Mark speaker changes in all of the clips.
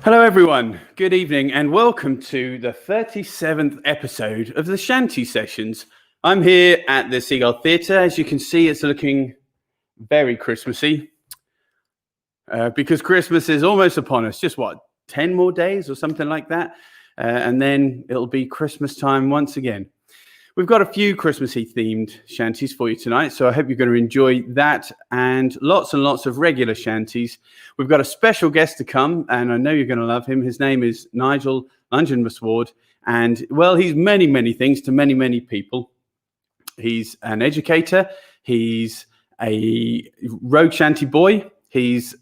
Speaker 1: Hello everyone, good evening and welcome to the 37th episode of the Shanty Sessions. I'm here at the Seagull Theatre. As you can see, it's looking very Christmassy because Christmas is almost upon us. Just 10 more days or something like that, and then it'll be Christmas time once again. We've got a few Christmassy themed shanties for you tonight, so I hope you're going to enjoy that and lots of regular shanties. We've got a special guest to come, and I know you're going to love him. His name is Nigel London, and well, he's many things to many people. He's an educator, he's a rogue shanty boy, he's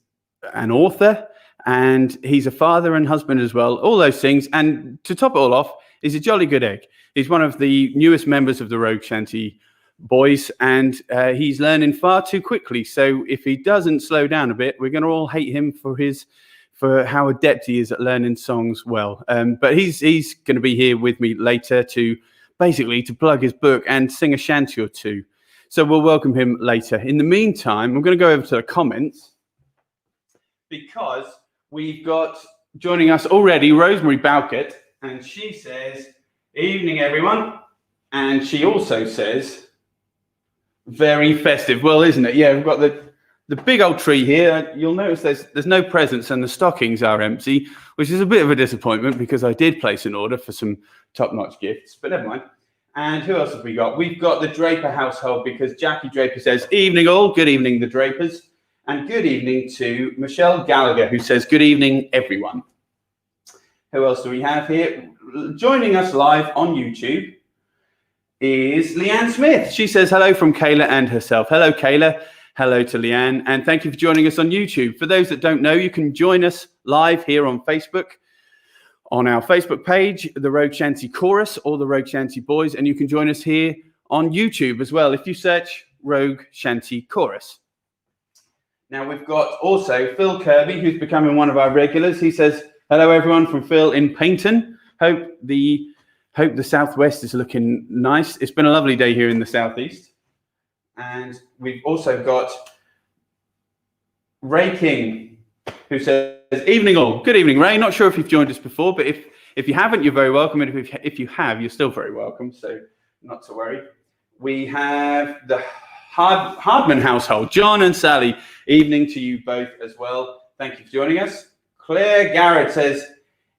Speaker 1: an author, and he's a father and husband as well, all those things. And to top it all off, he's a jolly good egg. He's one of the newest members of the Rogue Shanty boys, and he's learning far too quickly. So if he doesn't slow down a bit, we're going to all hate him for how adept he is at learning songs well. But he's going to be here with me later to plug his book and sing a shanty or two. So we'll welcome him later. In the meantime, I'm going to go over to the comments because we've got joining us already Rosemary Bowkett, and she says, "Evening, everyone." And she also says, "Very festive." Well, isn't it? Yeah, we've got the big old tree here. You'll notice there's no presents and the stockings are empty, which is a bit of a disappointment because I did place an order for some top-notch gifts, but never mind. And who else have we got? We've got the Draper household because Jackie Draper says, "Evening all." Good evening, the Drapers. And good evening to Michelle Gallagher, who says, "Good evening, everyone." Who else do we have here? Joining us live on YouTube is Leanne Smith. She says hello from Kayla and herself. Hello, Kayla. Hello to Leanne. And thank you for joining us on YouTube. For those that don't know, you can join us live here on Facebook, on our Facebook page, the Rogue Shanty Chorus or the Rogue Shanty Boys. And you can join us here on YouTube as well if you search Rogue Shanty Chorus. Now we've got also Phil Kirby, who's becoming one of our regulars. He says, "Hello, everyone," from Phil in Paynton. Hope the southwest is looking nice. It's been a lovely day here in the southeast. And we've also got Ray King, who says, "Evening all." Good evening, Ray. Not sure if you've joined us before, but if you haven't, you're very welcome. And if you have, you're still very welcome. So not to worry. We have the Hardman household, John and Sally. Evening to you both as well. Thank you for joining us. Claire Garrett says,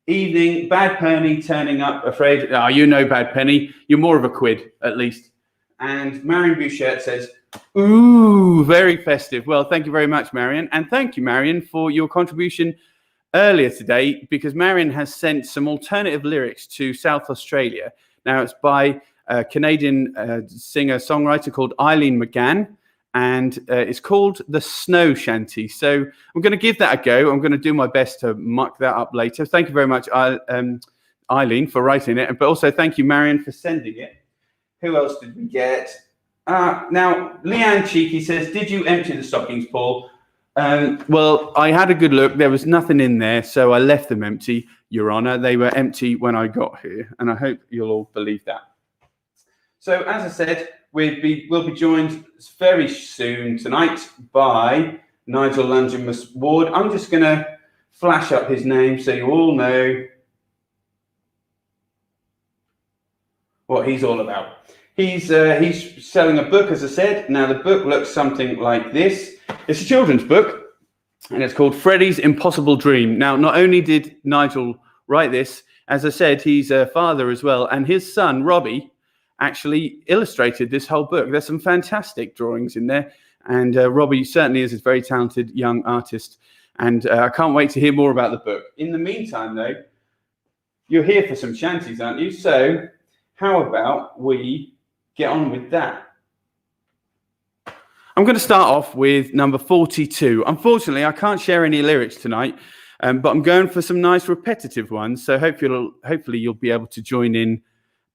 Speaker 1: "Evening, Bad Penny turning up, afraid." Oh, you know Bad Penny. You're more of a quid, at least. And Marion Bouchette says, "Ooh, very festive." Well, thank you very much, Marion. And thank you, Marion, for your contribution earlier today, because Marion has sent some alternative lyrics to South Australia. Now, it's by a Canadian singer-songwriter called Eileen McGann. And it's called the Snow Shanty. So I'm going to give that a go. I'm going to do my best to muck that up later. Thank you very much, Eileen, for writing it. But also thank you, Marion, for sending it. Who else did we get? Now, Leanne Cheeky says, "Did you empty the stockings, Paul?" Well, I had a good look. There was nothing in there, so I left them empty, Your Honour. They were empty when I got here, and I hope you'll all believe that. So, as I said, we'll be joined very soon tonight by Nigel London. I'm just going to flash up his name so you all know what he's all about. He's selling a book, as I said. Now, the book looks something like this. It's a children's book, and it's called Freddie's Impossible Dream. Now, not only did Nigel write this, as I said, he's a father as well, and his son, Robbie, actually illustrated this whole book. There's some fantastic drawings in there, and Robbie certainly is a very talented young artist, and I can't wait to hear more about the book. In the meantime, though, you're here for some shanties, aren't you? So how about we get on with that? I'm going to start off with number 42. Unfortunately, I can't share any lyrics tonight, but I'm going for some nice repetitive ones, so hopefully you'll be able to join in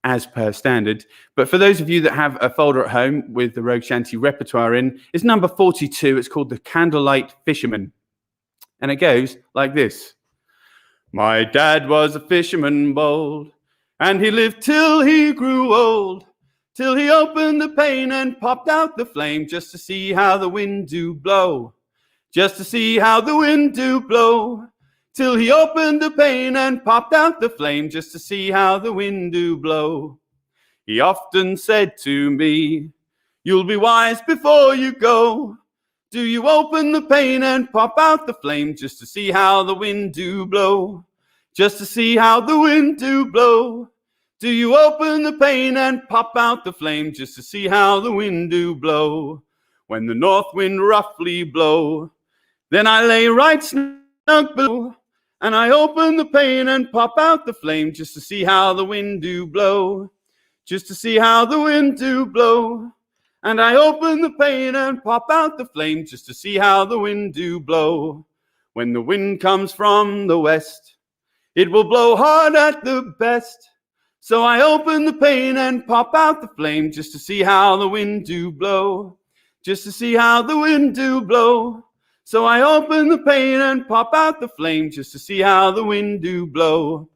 Speaker 1: as per standard. But for those of you that have a folder at home with the Rogue Shanty repertoire in, it's number 42. It's called The Candlelight Fisherman. And it goes like this. "My dad was a fisherman bold, and he lived till he grew old, till he opened the pane and popped out the flame, just to see how the wind do blow, just to see how the wind do blow. till he opened the pane and popped out the flame just to see how the wind do blow. He often said to me, you'll be wise before you go. Do you open the pane and pop out the flame just to see how the wind do blow? Just to see how the wind do blow. Do you open the pane and pop out the flame just to see how the wind do blow? When the north wind roughly blow, then I lay right snug below, and I open the pane and pop out the flame just to see how the wind do blow. Just to see how the wind do blow. And I open the pane and pop out the flame just to see how the wind do blow. When the wind comes from the west, it will blow hard at the best. So I open the pane and pop out the flame just to see how the wind do blow. Just to see how the wind do blow. So I open the pane and pop out the flame just to see how the wind do blow.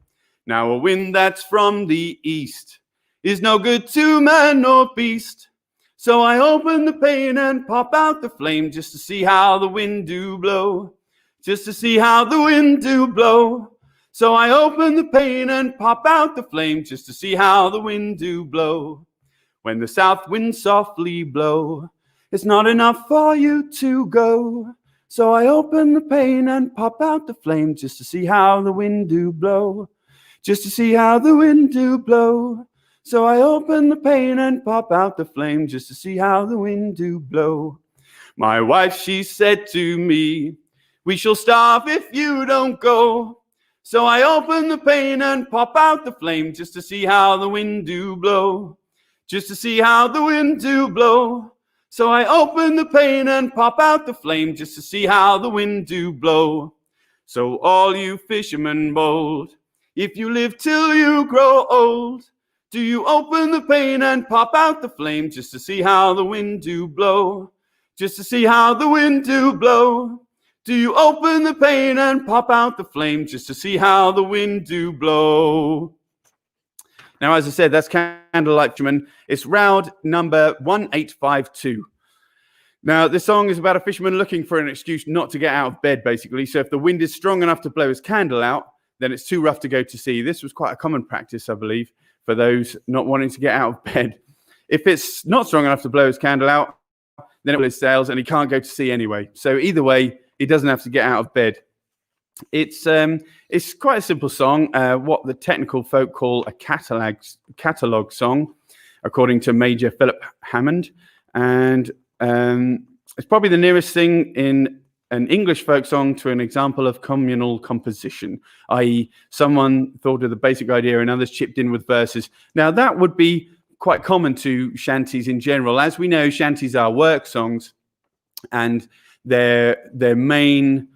Speaker 1: Now a wind that's from the east is no good to man nor beast. So I open the pane and pop out the flame just to see how the wind do blow. Just to see how the wind do blow. So I open the pane and pop out the flame just to see how the wind do blow. When the south wind softly blow, it's not enough for you to go. So I open the pane and pop out the flame just to see how the wind do blow. Just to see how the wind do blow. So I open the pane and pop out the flame just to see how the wind do blow. My wife, she said to me, we shall starve if you don't go. So I open the pane and pop out the flame just to see how the wind do blow. Just to see how the wind do blow. So I open the pane and pop out the flame just to see how the wind do blow. So all you fishermen bold, if you live till you grow old, do you open the pane and pop out the flame just to see how the wind do blow? Just to see how the wind do blow. Do you open the pane and pop out the flame just to see how the wind do blow? Now, as I said, that's Candlelight Fisherman. It's round number 1852. Now, this song is about a fisherman looking for an excuse not to get out of bed, basically. So if the wind is strong enough to blow his candle out, then it's too rough to go to sea. This was quite a common practice, I believe, for those not wanting to get out of bed. If it's not strong enough to blow his candle out, then it will his sails and he can't go to sea anyway. So either way, he doesn't have to get out of bed. It's quite a simple song, what the technical folk call a catalogue song, according to Major Philip Hammond. And it's probably the nearest thing in an English folk song to an example of communal composition, i.e. someone thought of the basic idea and others chipped in with verses. Now, that would be quite common to shanties in general. As we know, shanties are work songs, and their main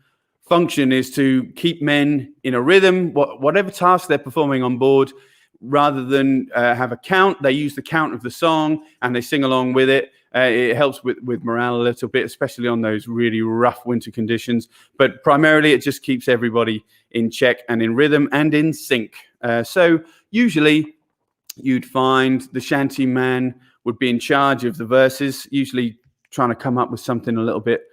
Speaker 1: function is to keep men in a rhythm, whatever task they're performing on board. Rather than have a count, they use the count of the song and they sing along with it. It helps with morale a little bit, especially on those really rough winter conditions. But primarily, it just keeps everybody in check and in rhythm and in sync. So usually, you'd find the shanty man would be in charge of the verses, usually trying to come up with something a little bit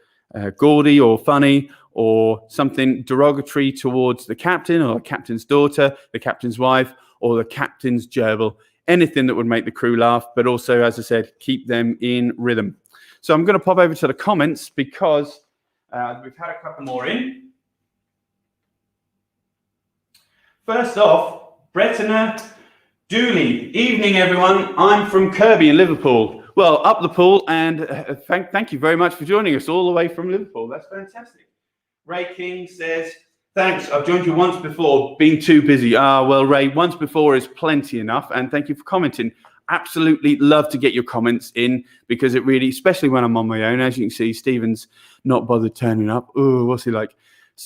Speaker 1: gaudy or funny, or something derogatory towards the captain or the captain's daughter, the captain's wife, or the captain's gerbil. Anything that would make the crew laugh, but also, as I said, keep them in rhythm. So I'm going to pop over to the comments because we've had a couple more in. First off, Brettina Dooley. Evening, everyone. I'm from Kirby in Liverpool. Well, up the pool, and thank you very much for joining us all the way from Liverpool. That's fantastic. Ray King says, thanks, I've joined you once before, been too busy. Well, Ray, once before is plenty enough, and thank you for commenting. Absolutely love to get your comments in, because it really, especially when I'm on my own, as you can see, Stephen's not bothered turning up. Oh, what's he like?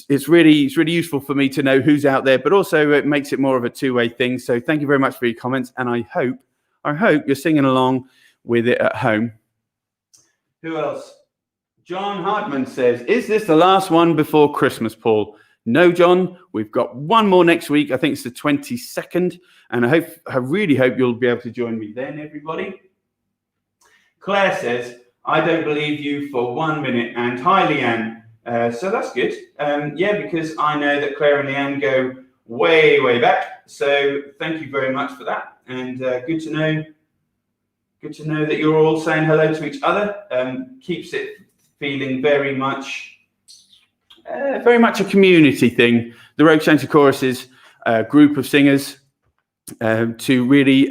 Speaker 1: It's really useful for me to know who's out there, but also it makes it more of a two-way thing. So thank you very much for your comments, and I hope you're singing along with it at home. Who else? John Hartman says, is this the last one before Christmas, Paul? No, John, we've got one more next week. I think it's the 22nd, and I really hope you'll be able to join me then, everybody. Claire says, I don't believe you for 1 minute, and hi, Leanne. So that's good. Because I know that Claire and Leanne go way, way back. So thank you very much for that. And good to know that you're all saying hello to each other. Keeps it feeling very much a community thing. The Rogue Shanty Chorus is a group of singers to really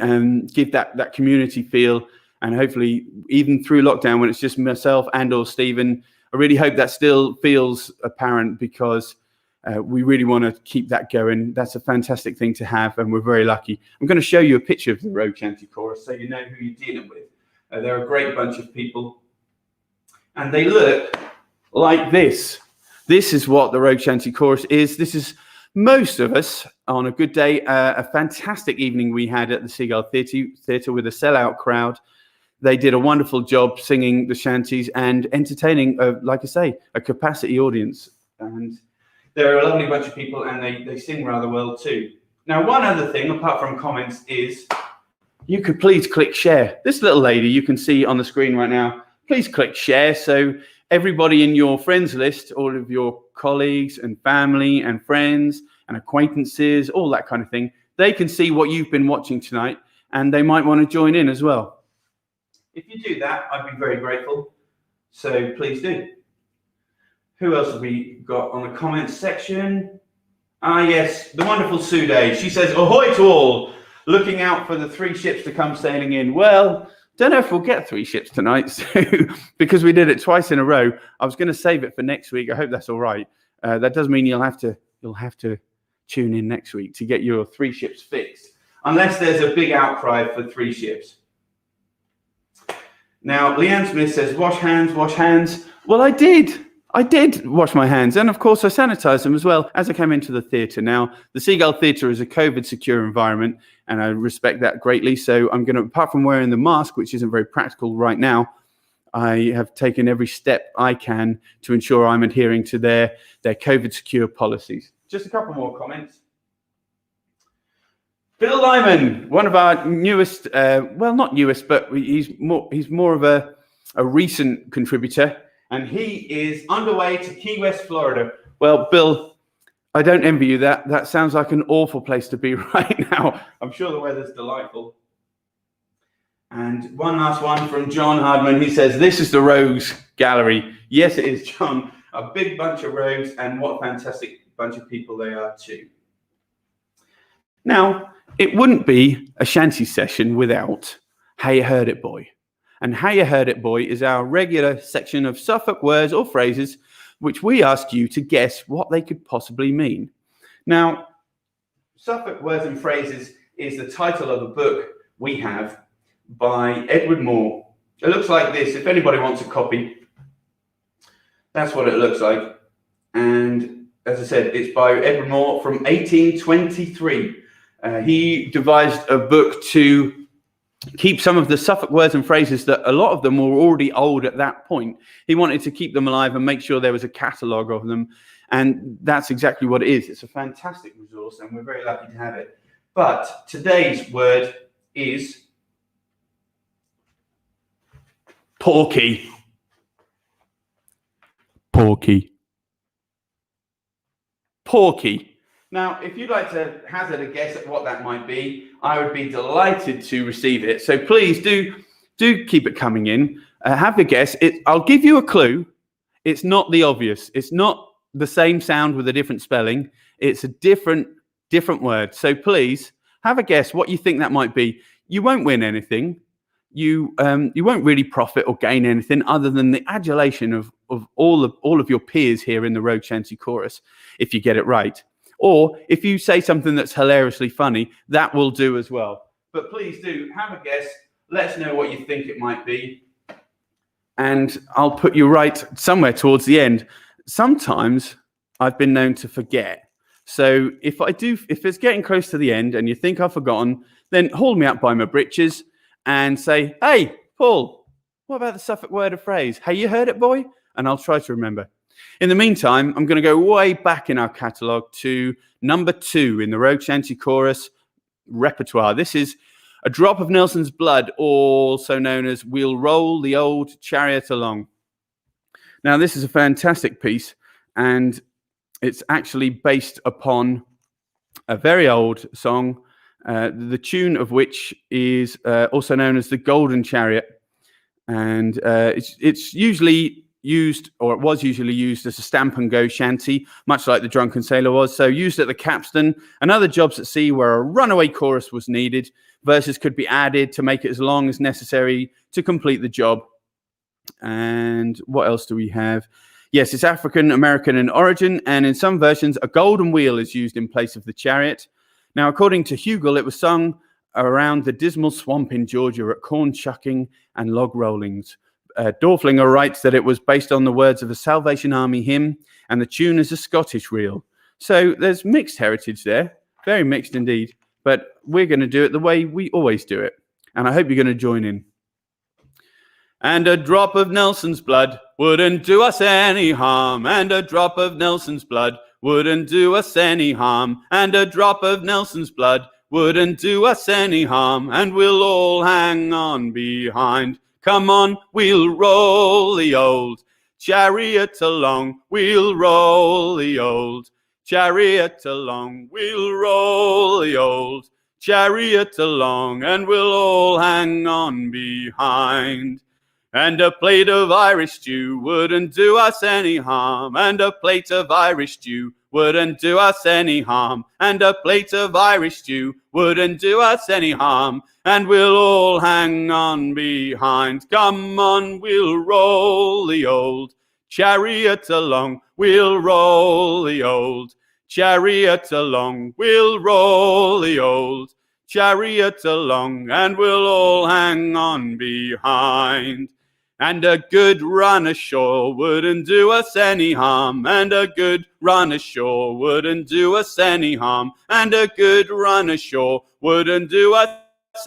Speaker 1: give that community feel. And hopefully, even through lockdown, when it's just myself and or Stephen, I really hope that still feels apparent, because we really want to keep that going. That's a fantastic thing to have, and we're very lucky. I'm going to show you a picture of the Rogue Shanty Chorus so you know who you're dealing with. They're a great bunch of people, and they look like this. This is what the Rogue Shanty Chorus is. This is most of us on a good day. A fantastic evening we had at the Seagull Theatre with a sellout crowd. They did a wonderful job singing the shanties and entertaining, like I say, a capacity audience. And they're a lovely bunch of people, and they sing rather well too. Now, one other thing, apart from comments, is you could please click share. This little lady you can see on the screen right now, please click share so everybody in your friends list, all of your colleagues and family and friends and acquaintances, all that kind of thing, they can see what you've been watching tonight, and they might want to join in as well. If you do that, I'd be very grateful. So please do. Who else have we got on the comments section? Yes, the wonderful Sude. She says, ahoy to all, looking out for the 3 ships to come sailing in. Well, don't know if we'll get 3 ships tonight, so, because we did it twice in a row. I was going to save it for next week. I hope that's all right. That does mean you'll have to tune in next week to get your 3 ships fixed, unless there's a big outcry for 3 ships. Now, Leanne Smith says, wash hands, wash hands. Well, I did wash my hands. And of course, I sanitized them as well as I came into the theatre. Now, the Seagull Theatre is a COVID secure environment, and I respect that greatly. So I'm going to, apart from wearing the mask, which isn't very practical right now, I have taken every step I can to ensure I'm adhering to their COVID secure policies. Just a couple more comments. Phil Lyman, one of our newest, well, not newest, but he's more of a recent contributor, and he is underway to Key West, Florida. Well, Bill, I don't envy you that. That sounds like an awful place to be right now. I'm sure the weather's delightful. And one last one from John Hardman. He says, this is the Rogues Gallery. Yes, it is, John. A big bunch of rogues, and what a fantastic bunch of people they are too. Now, it wouldn't be a shanty session without How You Heard It Boy. And How You Heard It Boy is our regular section of Suffolk words or phrases which we ask you to guess what they could possibly mean. Now, Suffolk Words and Phrases is the title of a book we have by Edward Moore. It looks like this. If anybody wants a copy, that's what it looks like. And as I said, it's by Edward Moore from 1823. He devised a book to keep some of the Suffolk words and phrases that a lot of them were already old at that point. He wanted to keep them alive and make sure there was a catalogue of them. And that's exactly what it is. It's a fantastic resource, and we're very lucky to have it. But today's word is porky. Porky. Porky. Now, if you'd like to hazard a guess at what that might be, I would be delighted to receive it. So please do keep it coming in. Have a guess. I'll give you a clue. It's not the obvious. It's not the same sound with a different spelling. It's a different word. So please have a guess what you think that might be. You won't win anything. You won't really profit or gain anything other than the adulation of all of your peers here in the Rogue Shanty Chorus if you get it right. Or if you say something that's hilariously funny, that will do as well. But please do have a guess. Let us know what you think it might be. And I'll put you right somewhere towards the end. Sometimes I've been known to forget. So if it's getting close to the end and you think I've forgotten, then haul me up by my britches and say, hey, Paul, what about the Suffolk word or phrase? Hey, you heard it, boy? And I'll try to remember. In the meantime, I'm going to go way back in our catalogue to number 2 in the Rogue Shanty Chorus repertoire. This is A Drop of Nelson's Blood, also known as We'll Roll the Old Chariot Along. Now, this is a fantastic piece and it's actually based upon a very old song, the tune of which is also known as the Golden Chariot, and it's usually used, or it was usually used, as a stamp and go shanty, much like the Drunken Sailor was. So used at the capstan and other jobs at sea where a runaway chorus was needed. Verses could be added to make it as long as necessary to complete the job. And what else do we have? Yes, it's African American in origin, and in some versions, a golden wheel is used in place of the chariot. Now, according to Hugel, it was sung around the dismal swamp in Georgia at corn shucking and log rollings. Dorflinger writes that it was based on the words of a Salvation Army hymn, and the tune is a Scottish reel. So there's mixed heritage there, very mixed indeed, but we're going to do it the way we always do it, and I hope you're going to join in. And a drop of Nelson's blood wouldn't do us any harm, and a drop of Nelson's blood wouldn't do us any harm, and a drop of Nelson's blood wouldn't do us any harm, and we'll all hang on behind. Come on, we'll roll the old chariot along, we'll roll the old chariot along, we'll roll the old chariot along, and we'll all hang on behind. And a plate of Irish stew wouldn't do us any harm, and a plate of Irish stew wouldn't do us any harm, and a plate of Irish stew wouldn't do us any harm, and we'll all hang on behind. Come on, we'll roll the old chariot along, we'll roll the old chariot along, we'll roll the old chariot along, and we'll all hang on behind. And a good run ashore wouldn't do us any harm, and a good run ashore wouldn't do us any harm, and a good run ashore wouldn't do us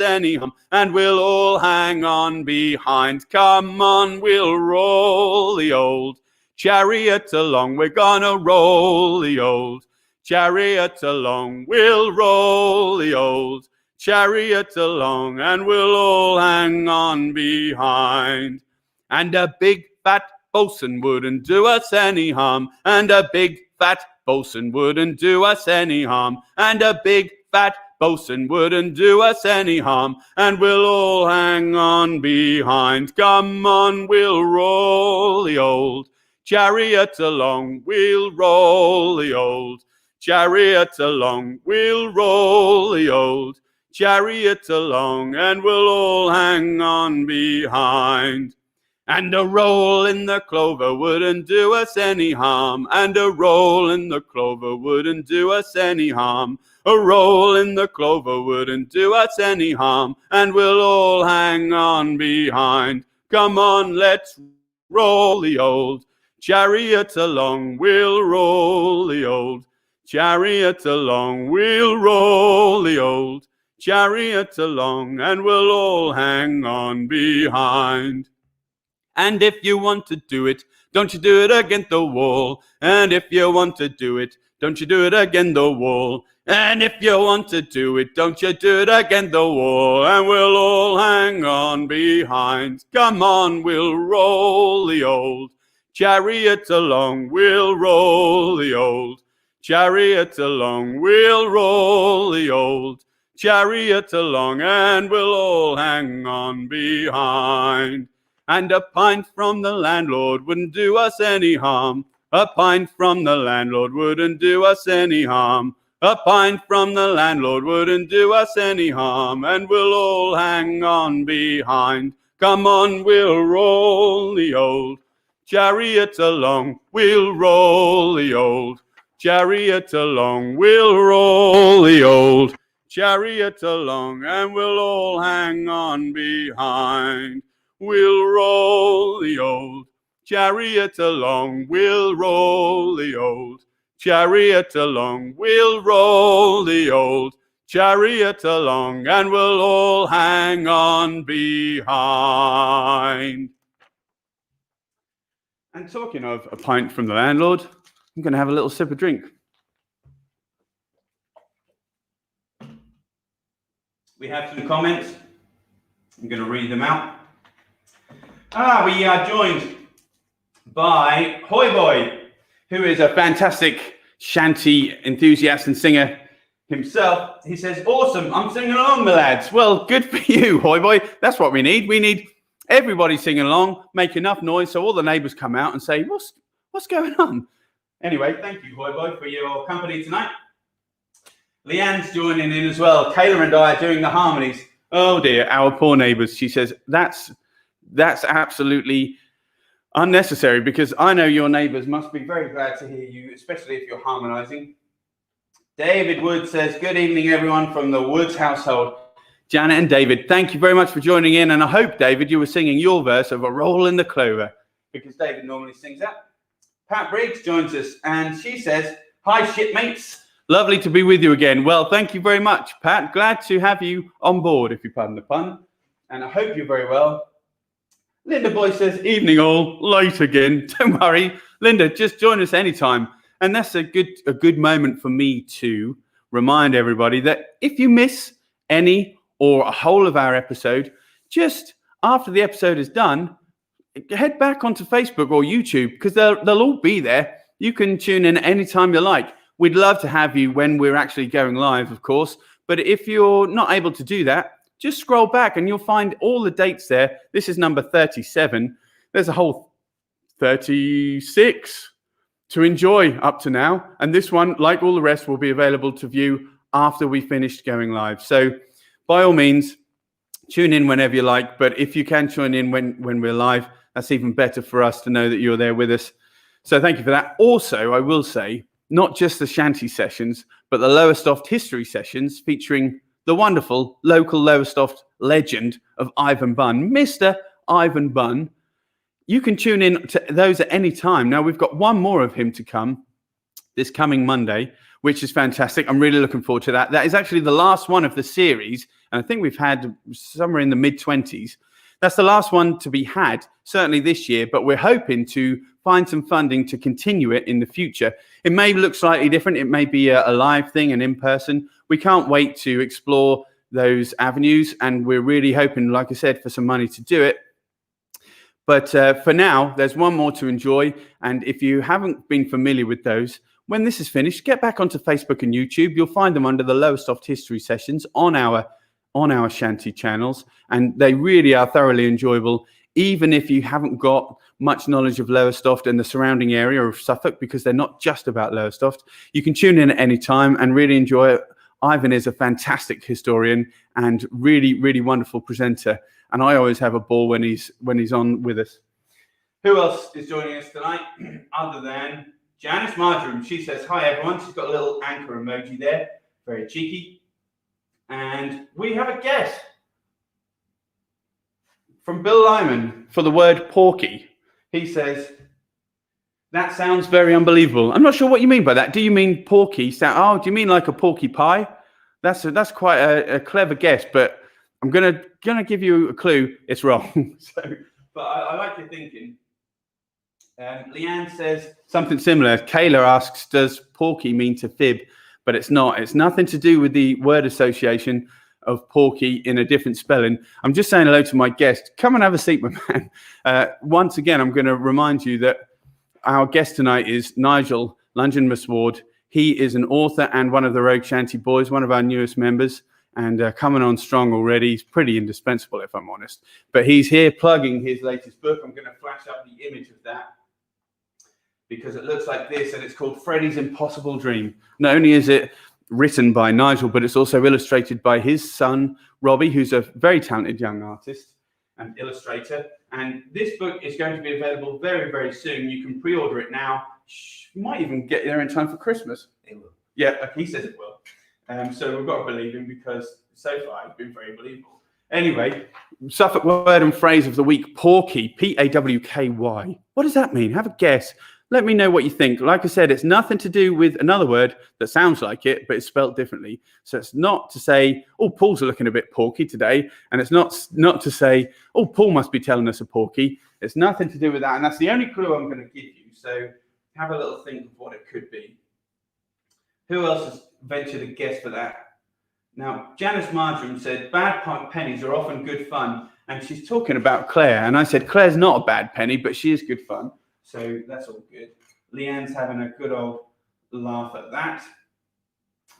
Speaker 1: any harm, and we'll all hang on behind. Come on, we'll roll the old chariot along, we're gonna roll the old chariot along, we'll roll the old chariot along, and we'll all hang on behind. And a big fat bosun wouldn't do us any harm, and a big fat bosun wouldn't do us any harm, and a big fat bosun wouldn't do us any harm, and we'll all hang on behind. Come on, we'll roll the old chariot along, we'll roll the old chariot along, we'll roll the old chariot along, and we'll all hang on behind. And a roll in the clover wouldn't do us any harm, and a roll in the clover wouldn't do us any harm, a roll in the clover wouldn't do us any harm, and we'll all hang on behind. Come on, let's roll the old chariot along, we'll roll the old chariot along, we'll roll the old chariot along, and we'll all hang on behind. And if you want to do it, don't you do it against the wall. And if you want to do it, don't you do it against the wall. And if you want to do it, don't you do it against the wall. And we'll all hang on behind. Come on, we'll roll the old chariot along, we'll roll the old chariot along, we'll roll the old chariot along, and we'll all hang on behind. And a pint from the landlord wouldn't do us any harm. A pint from the landlord wouldn't do us any harm. A pint from the landlord wouldn't do us any harm, and we'll all hang on behind. Come on, we'll roll the old chariot along, we'll roll the old chariot along, we'll roll the old chariot along, and we'll all hang on behind. We'll roll the old chariot along, we'll roll the old chariot along, we'll roll the old chariot along, and we'll all hang on behind. And talking of a pint from the landlord, I'm going to have a little sip of drink. We have some comments. I'm going to read them out. We are joined by Hoy Boy, who is a fantastic shanty enthusiast and singer himself, he says, awesome, I'm singing along, my lads. Well, good for you, hoy boy. That's what we need. We need everybody singing along, make enough noise so all the neighbours come out and say, what's going on? Anyway, thank you, hoy boy, for your company tonight. Leanne's joining in as well. Kayla and I are doing the harmonies. Oh dear, our poor neighbours. She says, that's absolutely unnecessary, because I know your neighbours must be very glad to hear you, especially if you're harmonising. David Wood says, good evening, everyone from the Woods household. Janet and David, thank you very much for joining in. And I hope, David, you were singing your verse of A Roll in the Clover, because David normally sings that. Pat Briggs joins us, and she says, hi, shipmates. Lovely to be with you again. Well, thank you very much, Pat. Glad to have you on board, if you pardon the pun. And I hope you're very well. Linda Boy says, evening all, late again. Don't worry, Linda, just join us anytime. And that's a good moment for me to remind everybody that if you miss any or a whole of our episode, just after the episode is done, head back onto Facebook or YouTube, because they'll all be there. You can tune in anytime you like. We'd love to have you when we're actually going live, of course. But if you're not able to do that, just scroll back and you'll find all the dates there. This is number 37. There's a whole 36 to enjoy up to now. And this one, like all the rest, will be available to view after we finished going live. So by all means, tune in whenever you like. But if you can tune in when we're live, that's even better for us to know that you're there with us. So thank you for that. Also, I will say, not just the Shanty Sessions, but the Lowestoft History Sessions, featuring the wonderful local Lowestoft legend of Ivan Bunn, Mr. Ivan Bunn. You can tune in to those at any time. Now, we've got one more of him to come this coming Monday, which is fantastic. I'm really looking forward to that. That is actually the last one of the series, and I think we've had somewhere in the mid-20s. That's the last one to be had, certainly this year, but we're hoping to find some funding to continue it in the future. It may look slightly different. It may be a live thing and in person. We can't wait to explore those avenues, and we're really hoping, like I said, for some money to do it. But for now, there's one more to enjoy. And if you haven't been familiar with those, when this is finished, get back onto Facebook and YouTube. You'll find them under the Lowestoft History Sessions on our Shanty channels. And they really are thoroughly enjoyable, even if you haven't got much knowledge of Lowestoft and the surrounding area of Suffolk, because they're not just about Lowestoft. You can tune in at any time and really enjoy it. Ivan is a fantastic historian and really, really wonderful presenter. And I always have a ball when he's on with us. Who else is joining us tonight other than Janice Marjoram? She says, hi, everyone. She's got a little anchor emoji there. Very cheeky. And we have a guest from Bill Lyman for the word porky. He says, that sounds very unbelievable. I'm not sure what you mean by that. Do you mean porky? Do you mean like a porky pie? That's quite a clever guess, but I'm gonna give you a clue. It's wrong. But I like your thinking. Leanne says something similar. Kayla asks, does porky mean to fib? But it's not. It's nothing to do with the word association of porky in a different spelling. I'm just saying hello to my guest. Come and have a seat, my man. Once again, I'm going to remind you that our guest tonight is Nigel London. He is an author and one of the Rogue Shanty Boys, one of our newest members. And coming on strong already. He's pretty indispensable, if I'm honest. But he's here plugging his latest book. I'm going to flash up the image of that because it looks like this, and it's called Freddie's Impossible Dream. Not only is it written by Nigel, but it's also illustrated by his son, Robbie, who's a very talented young artist and illustrator. And this book is going to be available very, very soon. You can pre-order it now. You might even get there in time for Christmas. It will. Yeah, he says it will. So we've got to believe him, because so far he's been very believable. Anyway, Suffolk word and phrase of the week, porky, P-A-W-K-Y. What does that mean? Have a guess. Let me know what you think. Like I said, it's nothing to do with another word that sounds like it, but it's spelt differently. So it's not to say, oh, Paul's looking a bit porky today. And it's not to say, oh, Paul must be telling us a porky. It's nothing to do with that. And that's the only clue I'm going to give you. So have a little think of what it could be. Who else has ventured a guess for that? Now, Janice Marjoram said, bad pennies are often good fun. And she's talking about Claire. And I said, Claire's not a bad penny, but she is good fun. So that's all good. Leanne's having a good old laugh at that.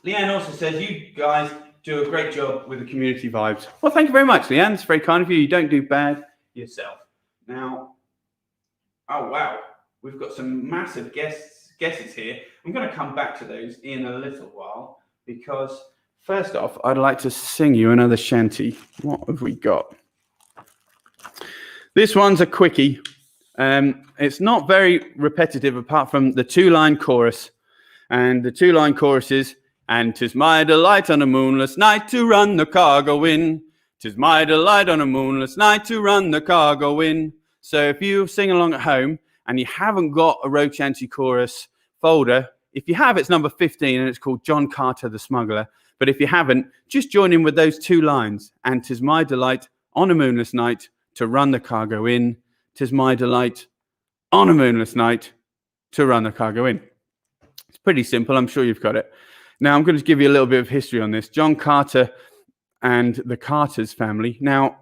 Speaker 1: Leanne also says, you guys do a great job with the community vibes. Well, thank you very much, Leanne. It's very kind of you. You don't do bad yourself. Now, oh, wow. We've got some massive guesses here. I'm going to come back to those in a little while because, first off, I'd like to sing you another shanty. What have we got? This one's a quickie. It's not very repetitive apart from the two-line chorus. And the two-line chorus is, and 'tis my delight on a moonless night to run the cargo in. 'Tis my delight on a moonless night to run the cargo in. So if you sing along at home and you haven't got a Road Shanty chorus folder, if you have, it's number 15 and it's called John Carter the Smuggler. But if you haven't, just join in with those two lines. And 'tis my delight on a moonless night to run the cargo in. 'Tis my delight on a moonless night to run the cargo in. It's pretty simple. I'm sure you've got it. Now, I'm going to give you a little bit of history on this. John Carter and the Carters family. Now,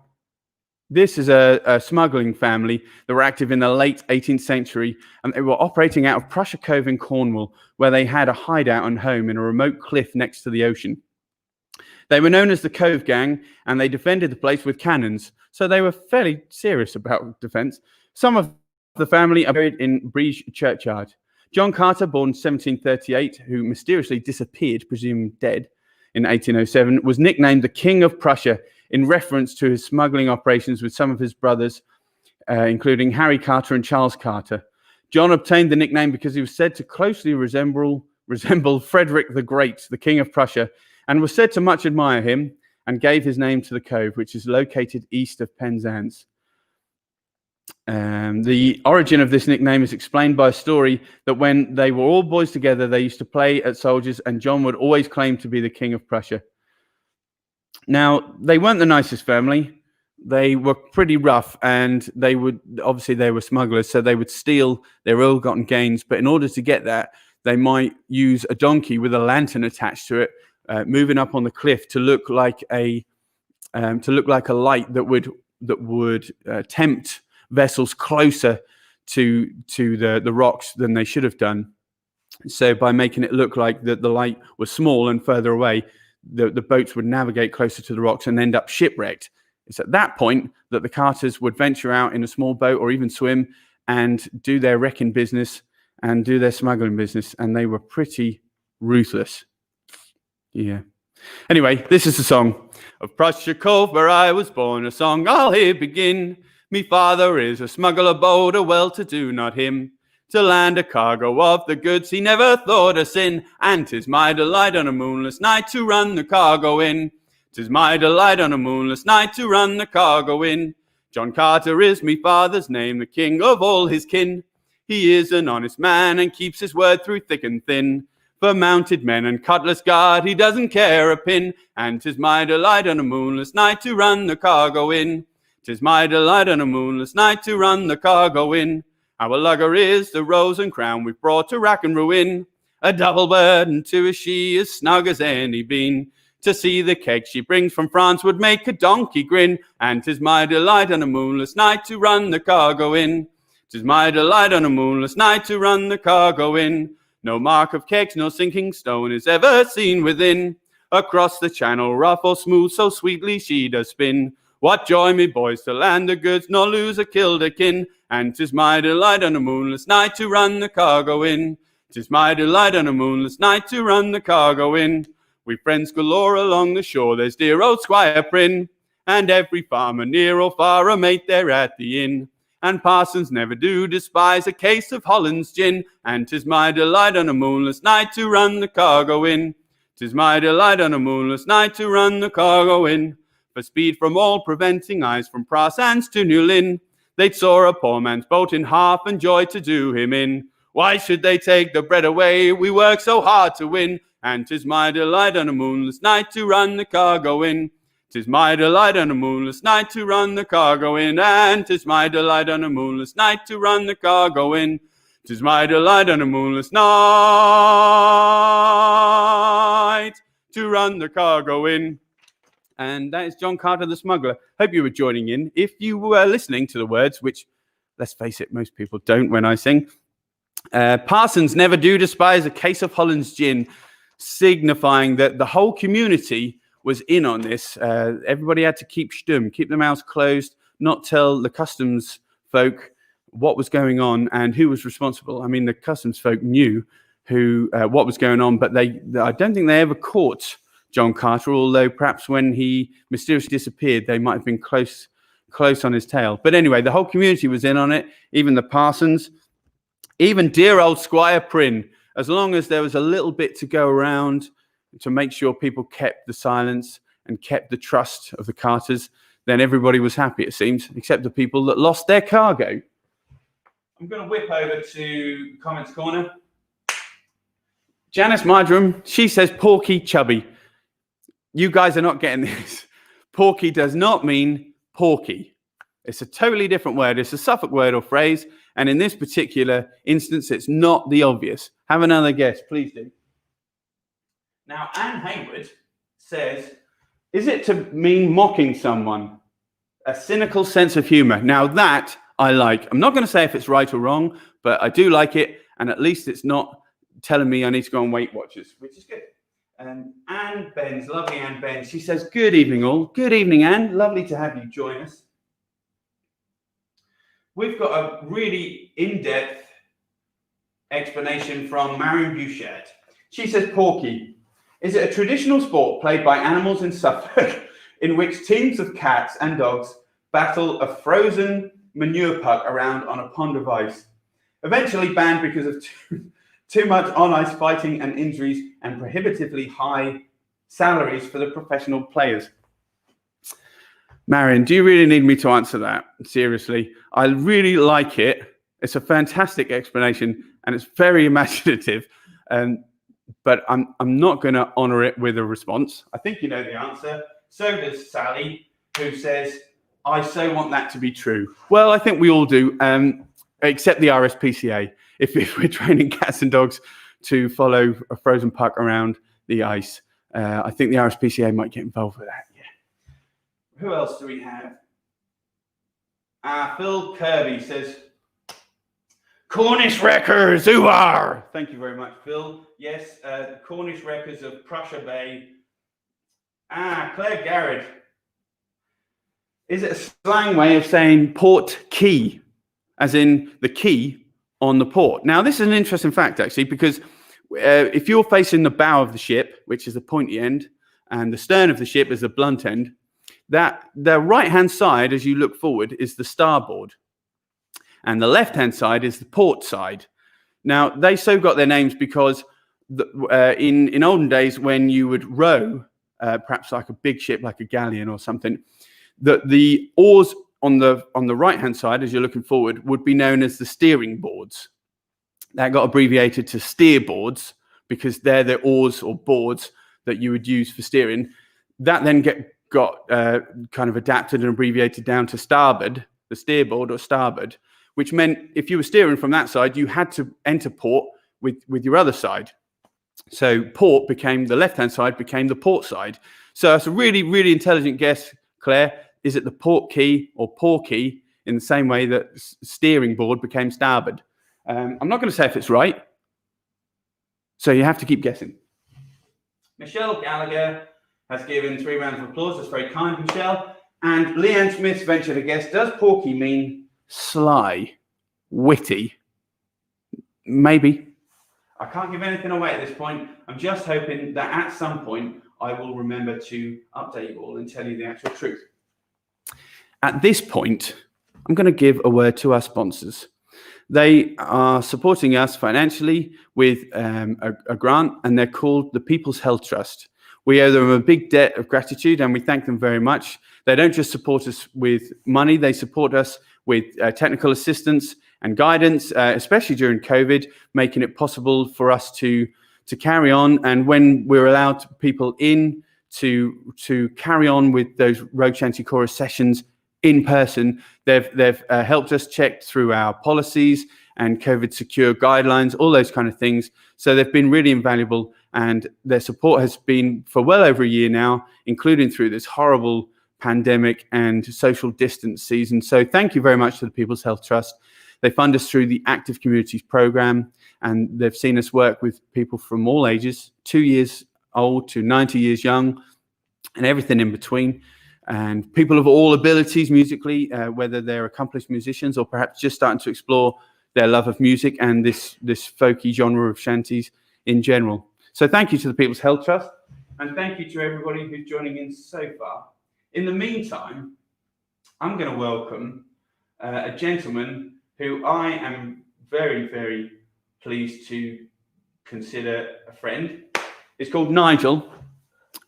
Speaker 1: this is a smuggling family that were active in the late 18th century, and they were operating out of Prussia Cove in Cornwall, where they had a hideout and home in a remote cliff next to the ocean. They were known as the Cove Gang, and they defended the place with cannons, so they were fairly serious about defense. Some of the family are buried in Briege Churchyard. John Carter, born 1738, who mysteriously disappeared, presumed dead, in 1807, was nicknamed the King of Prussia in reference to his smuggling operations with some of his brothers, including Harry Carter and Charles Carter. John obtained the nickname because he was said to closely resemble Frederick the Great, the King of Prussia, and was said to much admire him, and gave his name to the cove, which is located east of Penzance. The origin of this nickname is explained by a story that when they were all boys together, they used to play at soldiers, and John would always claim to be the King of Prussia. Now, they weren't the nicest family. They were pretty rough, and they were smugglers, so they would steal their ill-gotten gains. But in order to get that, they might use a donkey with a lantern attached to it, moving up on the cliff to look like a light that would tempt vessels closer to the rocks than they should have done. So by making it look like the light was small and further away, the boats would navigate closer to the rocks and end up shipwrecked. It's at that point that the Carters would venture out in a small boat or even swim and do their wrecking business and do their smuggling business, and they were pretty ruthless. Yeah. Anyway, this is the song. Of Prussia Cove where I was born, a song I'll here begin. Me father is a smuggler bold, a well-to-do, not him. To land a cargo of the goods he never thought of sin. And 'tis my delight on a moonless night to run the cargo in. 'Tis my delight on a moonless night to run the cargo in. John Carter is me father's name, the king of all his kin. He is an honest man and keeps his word through thick and thin. For mounted men and cutlass guard he doesn't care a pin. And 'tis my delight on a moonless night to run the cargo in. 'Tis my delight on a moonless night to run the cargo in. Our lugger is the Rose and Crown we've brought to rack and ruin. A double burden to a she as snug as any bean. To see the keg she brings from France would make a donkey grin. And 'tis my delight on a moonless night to run the cargo in. 'Tis my delight on a moonless night to run the cargo in. No mark of kegs, no sinking stone is ever seen within. Across the channel, rough or smooth, so sweetly she does spin. What joy, me boys, to land the goods, nor lose a kilderkin. And 'tis my delight on a moonless night to run the cargo in. 'Tis my delight on a moonless night to run the cargo in. We've friends galore along the shore, there's dear old Squire Prynne. And every farmer near or far a mate there at the inn. And parsons never do despise a case of Holland's gin. And 'tis my delight on a moonless night to run the cargo in. 'Tis my delight on a moonless night to run the cargo in. For speed from all preventing eyes from Prassans to New Lynn. They'd saw a poor man's boat in half and joy to do him in. Why should they take the bread away we work so hard to win? And 'tis my delight on a moonless night to run the cargo in. 'Tis my delight on a moonless night to run the cargo in. And 'tis my delight on a moonless night to run the cargo in. 'Tis my delight on a moonless night to run the cargo in. And that is John Carter the Smuggler. Hope you were joining in. If you were listening to the words, which, let's face it, most people don't when I sing, Parsons never do despise a case of Holland's gin, signifying that the whole community was in on this. Everybody had to keep stum, keep their mouths closed, not tell the customs folk what was going on and who was responsible. I mean, the customs folk knew what was going on, but I don't think they ever caught John Carter, although perhaps when he mysteriously disappeared, they might have been close on his tail. But anyway, the whole community was in on it, even the Parsons, even dear old Squire Prynne. As long as there was a little bit to go around to make sure people kept the silence and kept the trust of the Carters, then everybody was happy, it seems, except the people that lost their cargo. I'm going to whip over to Comments Corner. Janice Marjoram, she says porky chubby. You guys are not getting this. Porky does not mean porky. It's a totally different word. It's a Suffolk word or phrase. And in this particular instance, it's not the obvious. Have another guess, please do. Now, Anne Hayward says, is it to mean mocking someone? A cynical sense of humor. Now that I like. I'm not going to say if it's right or wrong, but I do like it. And at least it's not telling me I need to go on Weight Watchers, which is good. Anne Benz, lovely Anne Benz, she says, good evening all. Good evening, Anne. Lovely to have you join us. We've got a really in-depth explanation from Marion Bouchard. She says, porky. Is it a traditional sport played by animals in Suffolk in which teams of cats and dogs battle a frozen manure puck around on a pond of ice? Eventually banned because of too much on-ice fighting and injuries and prohibitively high salaries for the professional players. Marion, do you really need me to answer that? Seriously, I really like it. It's a fantastic explanation and it's very imaginative. But I'm not going to honor it with a response. I think you know the answer. So does Sally, who says, I so want that to be true. Well, I think we all do, except the RSPCA. If we're training cats and dogs to follow a frozen puck around the ice, I think the RSPCA might get involved with that. Yeah. Who else do we have? Phil Kirby says, Cornish Wreckers, who are? Thank you very much, Phil. Yes, Cornish Wreckers of Prussia Bay. Claire Garrett. Is it a slang way of saying port key, as in the key on the port? Now, this is an interesting fact, actually, because if you're facing the bow of the ship, which is the pointy end, and the stern of the ship is the blunt end, that the right-hand side, as you look forward, is the starboard. And the left-hand side is the port side. Now, they so got their names because in olden days, when you would row, perhaps like a big ship, like a galleon or something, the oars on the right-hand side, as you're looking forward, would be known as the steering boards. That got abbreviated to steer boards because they're the oars or boards that you would use for steering. That then got kind of adapted and abbreviated down to starboard, the steerboard or starboard, which meant if you were steering from that side, you had to enter port with your other side. So port became, the left-hand side became the port side. So it's a really, really intelligent guess, Claire. Is it the port key or porky in the same way that steering board became starboard? I'm not going to say if it's right. So you have to keep guessing. Michelle Gallagher has given 3 rounds of applause. That's very kind, Michelle. And Leanne Smith ventured a guess. Does porky mean sly, witty? Maybe. I can't give anything away at this point. I'm just hoping that at some point I will remember to update you all and tell you the actual truth. At this point, I'm going to give a word to our sponsors. They are supporting us financially with a grant, and they're called the People's Health Trust. We owe them a big debt of gratitude, and we thank them very much. They don't just support us with money, they support us with technical assistance and guidance, especially during COVID, making it possible for us to carry on. And when we're allowed people in to carry on with those Rogue Shanty Chorus sessions in person, they've helped us check through our policies and COVID secure guidelines, all those kind of things. So they've been really invaluable, and their support has been for well over a year now, including through this horrible pandemic and social distance season. So thank you very much to the People's Health Trust. They fund us through the Active Communities program, and they've seen us work with people from all ages, 2 years old to 90 years young, and everything in between. And people of all abilities musically, whether they're accomplished musicians or perhaps just starting to explore their love of music and this folky genre of shanties in general. So thank you to the People's Health Trust, and thank you to everybody who's joining in so far. In the meantime, I'm going to welcome a gentleman who I am very, very pleased to consider a friend. It's called Nigel,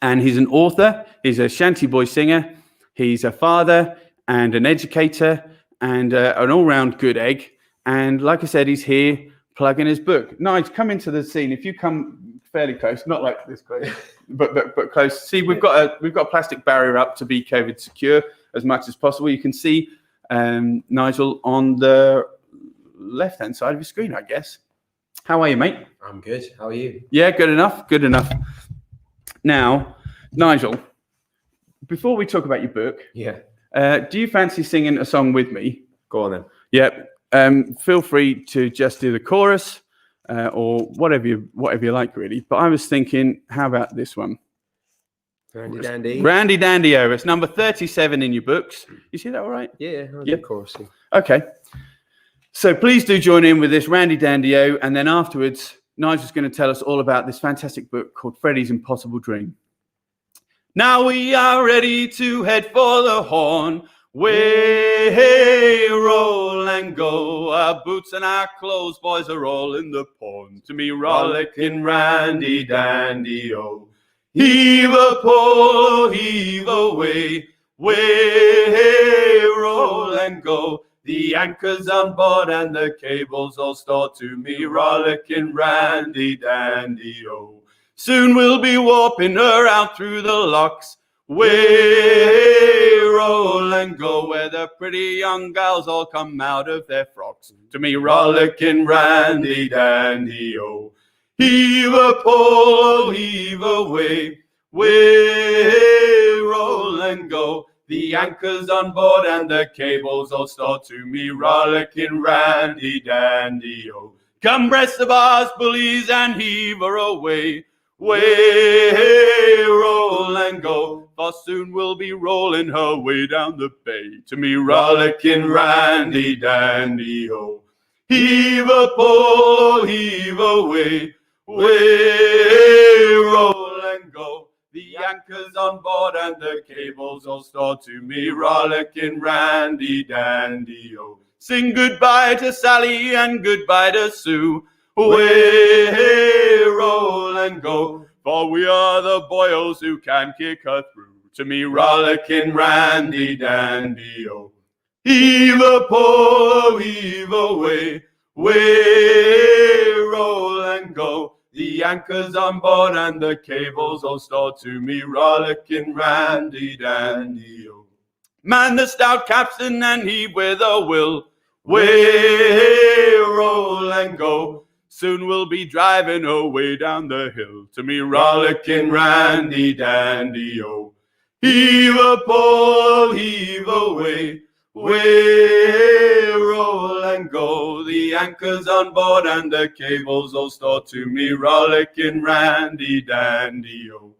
Speaker 1: and he's an author, he's a shanty boy singer, he's a father and an educator and an all-round good egg. And like I said, he's here plugging his book. Nigel, come into the scene. If you come fairly close, not like this close, but close. See, we've got a plastic barrier up to be COVID secure as much as possible. You can see Nigel on the left-hand side of your screen, I guess. How are you, mate?
Speaker 2: I'm good. How are you?
Speaker 1: Yeah, good enough. Good enough. Now, Nigel, before we talk about your book, do you fancy singing a song with me?
Speaker 2: Go on then.
Speaker 1: Yeah. Feel free to just do the chorus or whatever you like, really. But I was thinking, how about this one?
Speaker 2: Randy Dandy.
Speaker 1: Randy Dandy-O. It's number 37 in your books. You see that all right?
Speaker 2: Yeah, I'll do chorus.
Speaker 1: Okay. So please do join in with this Randy Dandy-O, and then afterwards, Nigel's going to tell us all about this fantastic book called Freddie's Impossible Dream. Now we are ready to head for the horn. Way, roll and go. Our boots and our clothes, boys, are all in the pond. To me, rollicking Randy Dandy-O. Heave a pole, heave away. Way, roll and go. The anchor's on board and the cables all stored. To me, rollicking Randy Dandy-O. Soon we'll be warping her out through the locks. Way, roll and go, where the pretty young gals all come out of their frocks. To me, rollicking Randy Dandy-O. Heave a pole, heave away. Way, roll and go. The anchor's on board and the cables all stored. To me, rollicking Randy Dandy-O. Come breast the bars, bullies, and heave her away. Way, roll and go, for soon we'll be rolling her way down the bay. To me, rollicking Randy Dandy-O. Heave a pole, heave away. Way, roll and go. The anchor's on board and the cables all stored. To me, rollicking Randy Dandy-O. Sing goodbye to Sally and goodbye to Sue. Way, roll and go, for we are the boyos who can kick her through. To me, rollicking Randy Dandy-O. Heave a pole, heave away. Way, roll and go. The anchor's on board and the cables all stored. To me, rollicking Randy Dandy-O. Man the stout capstan and heave with a will. Way, roll and go. Soon we'll be driving away down the hill. To me, rollicking Randy Dandy-O. Heave a pole, heave away. Way, roll and go. The anchor's on board and the cables all stored. To me, rollicking Randy Dandy-O.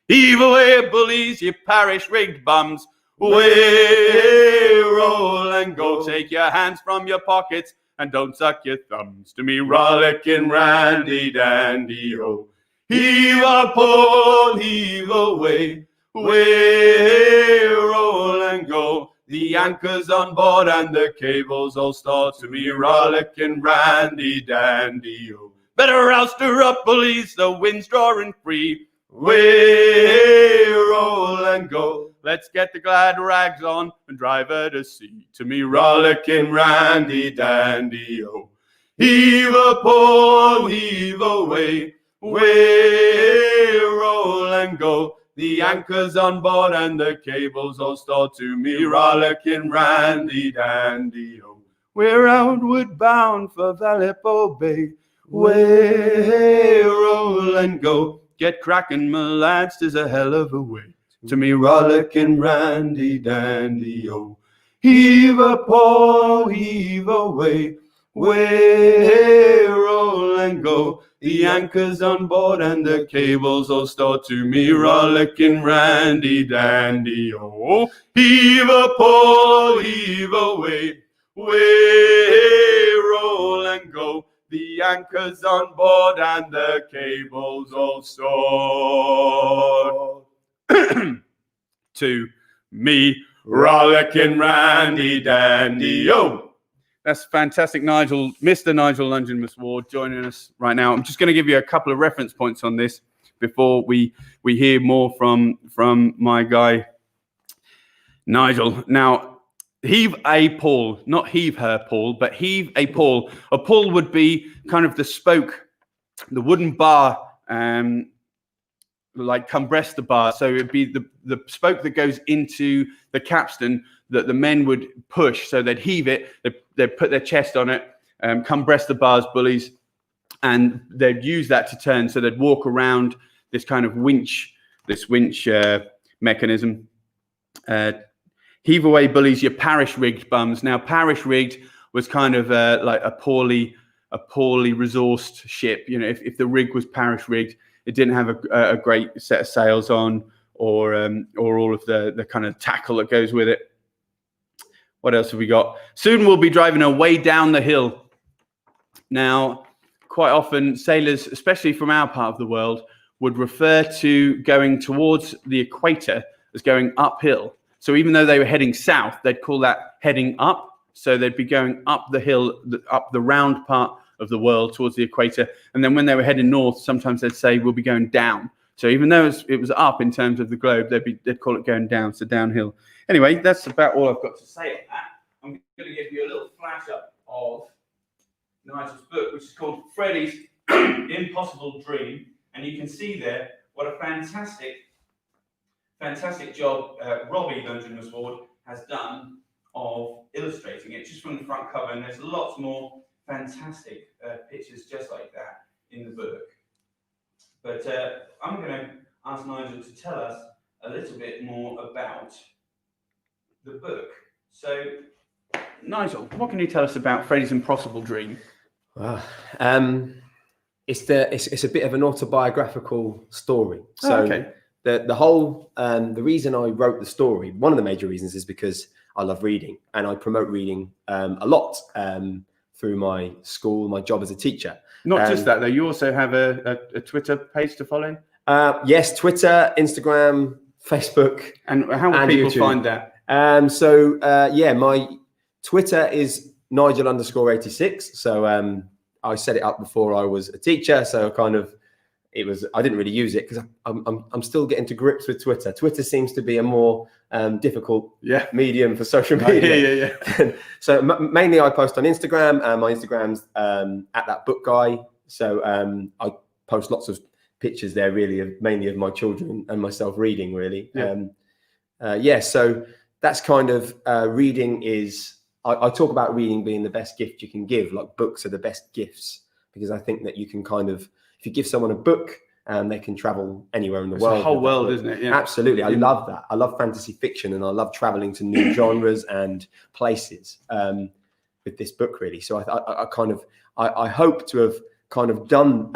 Speaker 1: Heave away, bullies, you parish-rigged bums. Way, roll and go. Take your hands from your pockets and don't suck your thumbs. To me, rollicking Randy Dandy-O. Heave a pole, heave away. Way, roll and go. The anchor's on board and the cables all stored. To me, rollicking Randy Dandy-O. Better roust her up, bullies, the wind's drawing free. Way, roll and go. Let's get the glad rags on and drive her to sea. To me, rollicking Randy Dandy-O. Heave a pole, heave away. Way, roll and go. The anchor's on board and the cables all stored. To me, rollicking Randy Dandy-O. We're outward bound for Vallejo Bay. Way, roll and go. Get cracking, my lads, 'tis a hell of a way. To me, rollicking Randy Dandy-O. Heave a pole, heave away. Way, roll and go. The anchor's on board and the cables all stowed to me. Rollicking randy dandy, oh. Heave a pole, heave away. Way, roll and go. The anchor's on board and the cables all stowed to me. Rollicking randy dandy, oh. That's fantastic, Nigel. Mr. Nigel London Ward joining us right now. I'm just going to give you a couple of reference points on this before we hear more from my guy, Nigel. Now, heave a pawl, not heave her pawl, but heave a pawl. A pawl would be kind of the spoke, the wooden bar, like cumbresta bar. So it'd be the spoke that goes into the capstan that the men would push. So they'd heave it, they'd put their chest on it, cumbresta bars, bullies, and they'd use that to turn. So they'd walk around this kind of winch mechanism. Heave away bullies, your parish rigged bums. Now parish rigged was kind of like a poorly resourced ship. You know, if the rig was parish rigged, it didn't have a great set of sails on, or all of the kind of tackle that goes with it. What else have we got? Soon we'll be driving away down the hill. Now, quite often sailors, especially from our part of the world, would refer to going towards the equator as going uphill. So even though they were heading south, they'd call that heading up. So they'd be going up the hill, up the round part of the world towards the equator. And then when they were heading north, sometimes they'd say, we'll be going down. So even though it was up in terms of the globe, they'd call it going down, so downhill. Anyway, that's about all I've got to say on that. I'm going to give you a little flash up of Nigel's book, which is called Freddie's Impossible Dream. And you can see there what a fantastic job Robbie London Ward has done of illustrating it just from the front cover. And there's lots more fantastic pictures just like that in the book. But I'm going to ask Nigel to tell us a little bit more about the book. So, Nigel, what can you tell us about Freddie's Impossible Dream?
Speaker 2: It's a bit of an autobiographical story. So
Speaker 1: okay.
Speaker 2: The whole the reason I wrote the story, one of the major reasons, is because I love reading and I promote reading a lot through my school, my job as a teacher.
Speaker 1: Not just that though, you also have a Twitter page to follow?
Speaker 2: Yes, Twitter, Instagram, Facebook.
Speaker 1: And how will people YouTube. Find that?
Speaker 2: My Twitter is Nigel_86. So I set it up before I was a teacher. So I didn't really use it because I'm still getting to grips with Twitter. Twitter seems to be a more difficult medium for social media. Yeah. So mainly I post on Instagram, and my Instagram's at that book guy. So I post lots of pictures there, really, mainly of my children and myself reading, really. Yeah. So that's kind of reading is. I talk about reading being the best gift you can give. Like books are the best gifts because I think that you can if you give someone a book, they can travel anywhere in the world.
Speaker 1: It's the whole world, isn't it? Yeah.
Speaker 2: Absolutely. I love that. I love fantasy fiction and I love traveling to new genres and places with this book, really. So I hope to have kind of done,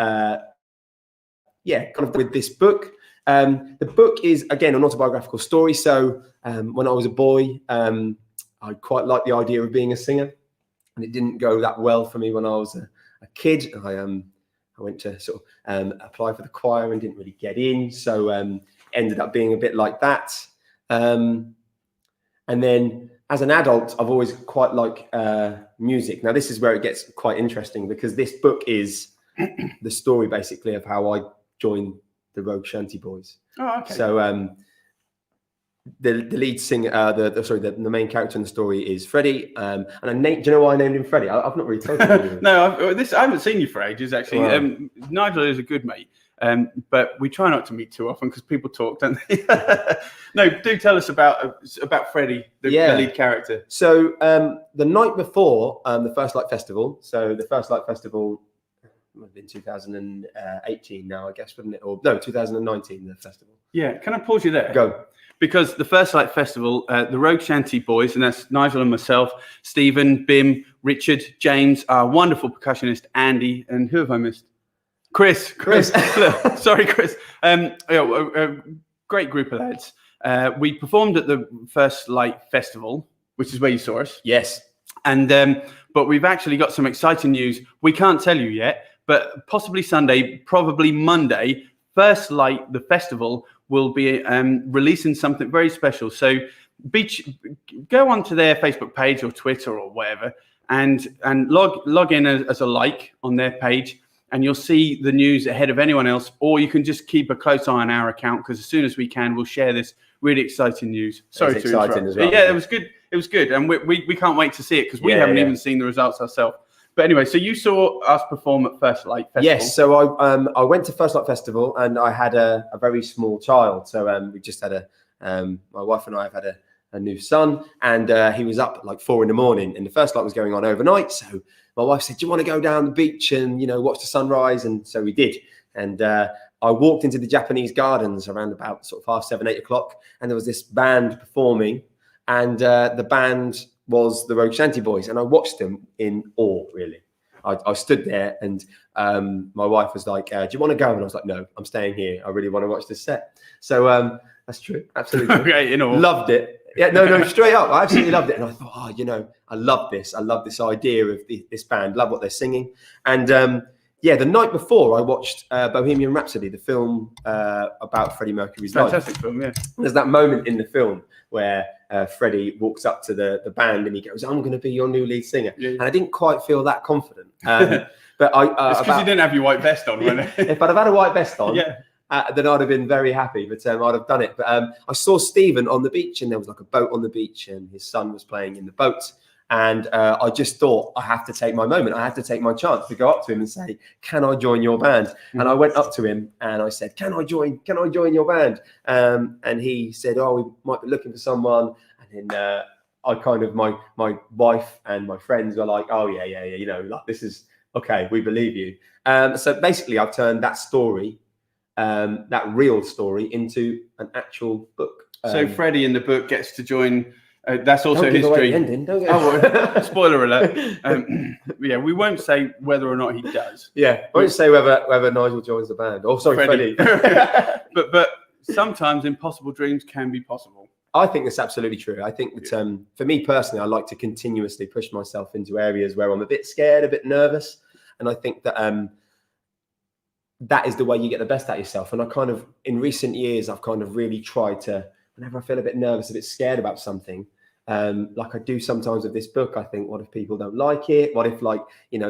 Speaker 2: with this book. The book is, again, an autobiographical story. So when I was a boy, I quite liked the idea of being a singer, and it didn't go that well for me when I was a kid. I went to sort of apply for the choir and didn't really get in, so ended up being a bit like that. And then as an adult, I've always quite liked music. Now this is where it gets quite interesting because this book is the story basically of how I joined the Rogue Shanty Boys.
Speaker 1: Oh, okay.
Speaker 2: So the lead singer, the main character in the story is Freddie. And do you know why I named him Freddie? I've not really told you.
Speaker 1: No, I haven't seen you for ages, actually. Wow. Nigel is a good mate, but we try not to meet too often because people talk, don't they? No, do tell us about Freddie, the lead character.
Speaker 2: So the night before the First Light Festival, have been 2018 now, I guess, wouldn't it? Or no, 2019, the festival.
Speaker 1: Yeah, can I pause you there?
Speaker 2: Go.
Speaker 1: Because the First Light Festival, the Rogue Shanty boys, and that's Nigel and myself, Stephen, Bim, Richard, James, our wonderful percussionist, Andy, and who have I missed? Chris. Sorry, Chris. A great group of lads. We performed at the First Light Festival, which is where you saw us.
Speaker 2: Yes.
Speaker 1: And but we've actually got some exciting news. We can't tell you yet, but possibly Sunday, probably Monday, First Light, the festival, will be releasing something very special. So go onto their Facebook page or Twitter or whatever, and log in as a like on their page, and you'll see the news ahead of anyone else. Or you can just keep a close eye on our account, because as soon as we can, we'll share this really exciting news. Sorry to interrupt.
Speaker 2: As well.
Speaker 1: Yeah, it was good. It was good, and we can't wait to see it, because we haven't even seen the results ourselves. But anyway, so you saw us perform at First Light Festival.
Speaker 2: Yes, so I went to First Light Festival, and I had a very small child. So we just had my wife and I have had a new son, and he was up at like 4 a.m, and the First Light was going on overnight. So my wife said, "Do you want to go down the beach and watch the sunrise?" And so we did. And I walked into the Japanese gardens around about sort of 7:30, 8 o'clock, and there was this band performing, and the band was the Rogue Shanty boys, and I watched them in awe, really. I stood there, and my wife was like, "Do you want to go?" And I was like, "No, I'm staying here. I really want to watch this set." So that's true, absolutely.
Speaker 1: Okay,
Speaker 2: loved it. Yeah, no, straight up, I absolutely loved it. And I thought, I love this. I love this idea of this band. Love what they're singing. And the night before, I watched Bohemian Rhapsody, the film about Freddie Mercury's life.
Speaker 1: Fantastic film, yeah.
Speaker 2: There's that moment in the film where Freddie walks up to the band and he goes, "I'm going to be your new lead singer." Yeah. And I didn't quite feel that confident. But
Speaker 1: it's because you didn't have your white vest on, wasn't it?
Speaker 2: If I'd have had a white vest on, then I'd have been very happy. But I'd have done it. But I saw Stephen on the beach, and there was like a boat on the beach, and his son was playing in the boat. And I just thought, I have to take my moment. I have to take my chance to go up to him and say, "Can I join your band?" Mm-hmm. And I went up to him and I said, "Can I join your band?" And he said, "Oh, we might be looking for someone." And then I kind of, my wife and my friends were like, "Oh yeah, like this is okay. We believe you." So basically, I've turned that story, that real story, into an actual book.
Speaker 1: So Freddie in the book gets to join. That's also his dream.
Speaker 2: Ending, don't you?
Speaker 1: Well, spoiler alert. We won't say whether or not he does.
Speaker 2: Yeah, I won't say whether Nigel joins the band. Oh, sorry, Freddie.
Speaker 1: but sometimes impossible dreams can be possible.
Speaker 2: I think that's absolutely true. I think that for me personally, I like to continuously push myself into areas where I'm a bit scared, a bit nervous, and I think that that is the way you get the best out of yourself. And I kind of, in recent years, I've kind of really tried to, whenever I feel a bit nervous, a bit scared about something, like I do sometimes with this book, I think, what if people don't like it? What if,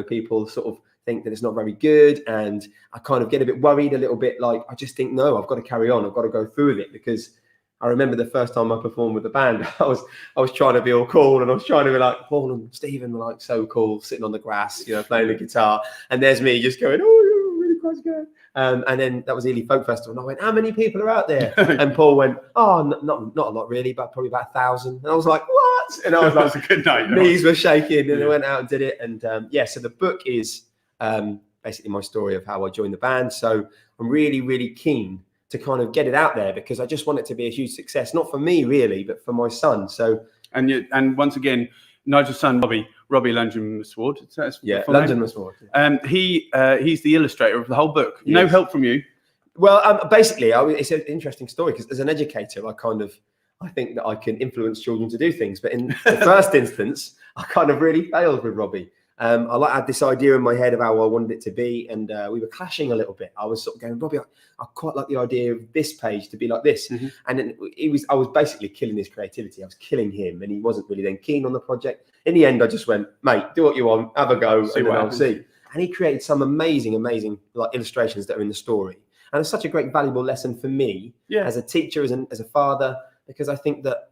Speaker 2: people sort of think that it's not very good? And I kind of get a bit worried, a little bit like, I just think, no, I've got to carry on. I've got to go through with it. Because I remember the first time I performed with the band, I was trying to be all cool, and I was trying to be like, Paul and Stephen were like so cool, sitting on the grass, playing the guitar. And there's me just going, "Oh, you're really quite good." And then that was Ely Folk Festival, and I went, "How many people are out there?" And Paul went, "Oh, not a lot really, but probably about 1,000." And I was like, "What?" And I was like,
Speaker 1: "That's a good night."
Speaker 2: Knees were shaking, and I went out and did it. And so the book is basically my story of how I joined the band. So I'm really, really keen to kind of get it out there, because I just want it to be a huge success, not for me really, but for my son. So
Speaker 1: and once again, Nigel's son Robbie London Sword.
Speaker 2: London Sword.
Speaker 1: He's the illustrator of the whole book.
Speaker 2: Yes.
Speaker 1: No help from you.
Speaker 2: Well, basically, it's an interesting story, because as an educator, I think that I can influence children to do things. But in the first instance, I kind of really failed with Robbie. I had this idea in my head of how I wanted it to be, and we were clashing a little bit. I was sort of going, "Robbie, I quite like the idea of this page to be like this." Mm-hmm. And then I was basically killing his creativity. I was killing him, and he wasn't really then keen on the project. In the end, I just went, "Mate, do what you want, have a go, and then I'll see." And he created some amazing illustrations that are in the story. And it's such a great, valuable lesson for me as a teacher, as a father, because I think that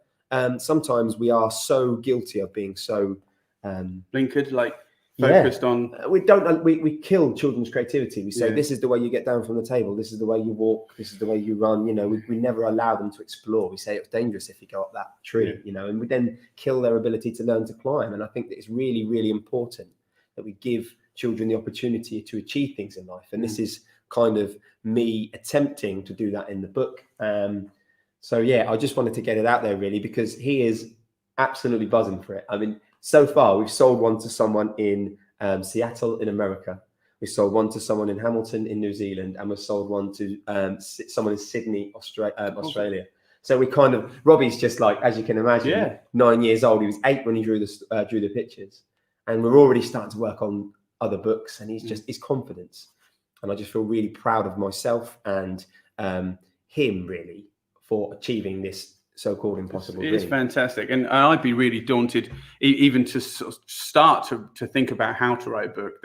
Speaker 2: sometimes we are so guilty of being so
Speaker 1: blinkered, focused on.
Speaker 2: We kill children's creativity. We say, "This is the way you get down from the table. This is the way you walk. This is the way you run." We never allow them to explore. We say it's dangerous if you go up that tree, and we then kill their ability to learn to climb. And I think that it's really, really important that we give children the opportunity to achieve things in life. And this is kind of me attempting to do that in the book. So yeah, I just wanted to get it out there really, because he is absolutely buzzing for it. I mean, so far we've sold one to someone in Seattle in America. We sold one to someone in Hamilton in New Zealand, and we sold one to someone in Sydney, Australia. So we kind of, Robbie's just like, as you can imagine, 9 years old. He was 8 when he drew the pictures, and we're already starting to work on other books. And he's just his confidence, and I just feel really proud of myself and him really for achieving this so-called impossible dream.
Speaker 1: It's fantastic, and I'd be really daunted even to sort of start to think about how to write a book.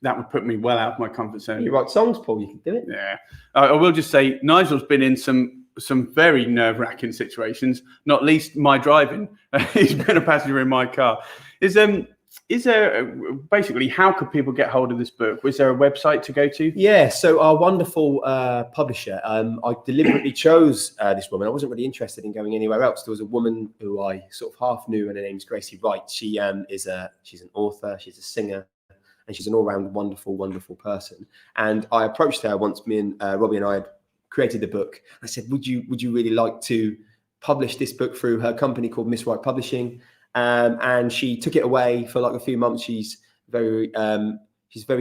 Speaker 1: That would put me well out of my comfort zone.
Speaker 2: You write songs, Paul. You can do it.
Speaker 1: Yeah, I will just say Nigel's been in some very nerve-wracking situations. Not least my driving. He's been a passenger in my car. Is there basically, how could people get hold of this book? Was there a website to go to?
Speaker 2: Yeah, so our wonderful publisher, I deliberately chose this woman. I wasn't really interested in going anywhere else. There was a woman who I sort of half knew, and her name's Gracie Wright. She's an author, she's a singer, and she's an all-round wonderful, wonderful person. And I approached her once me and Robbie and I had created the book. I said, would you really like to publish this book through her company called Miss Wright Publishing? And she took it away for like a few months. She's very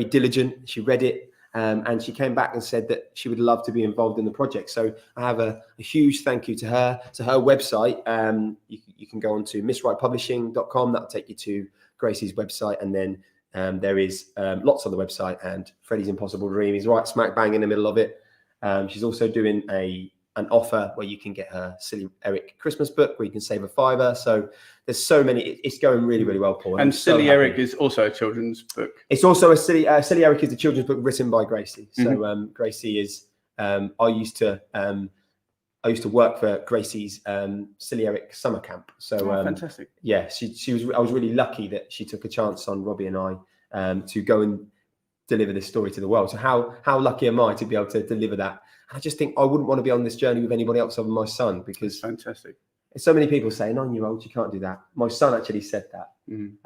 Speaker 2: diligent. She read it, and she came back and said that she would love to be involved in the project. So I have a huge thank you to her. So her website, you can go on to misswrightpublishing.com. That'll take you to Gracie's website, and then there is lots on the website. And Freddie's Impossible Dream is right smack bang in the middle of it. She's also doing an offer where you can get her Silly Eric Christmas book, where you can save a £5. So there's so many. It's going really, really well, Paul.
Speaker 1: And Silly Eric is also a children's book.
Speaker 2: It's also a Silly Eric is a children's book written by Gracie. So Gracie is. I used to work for Gracie's Silly Eric summer camp. So
Speaker 1: fantastic.
Speaker 2: Yeah, she was. I was really lucky that she took a chance on Robbie and I to go and deliver this story to the world. So how lucky am I to be able to deliver that? I just think I wouldn't want to be on this journey with anybody else other than my son, because
Speaker 1: fantastic.
Speaker 2: So many people say 9-year-olds, you can't do that. My son actually said that.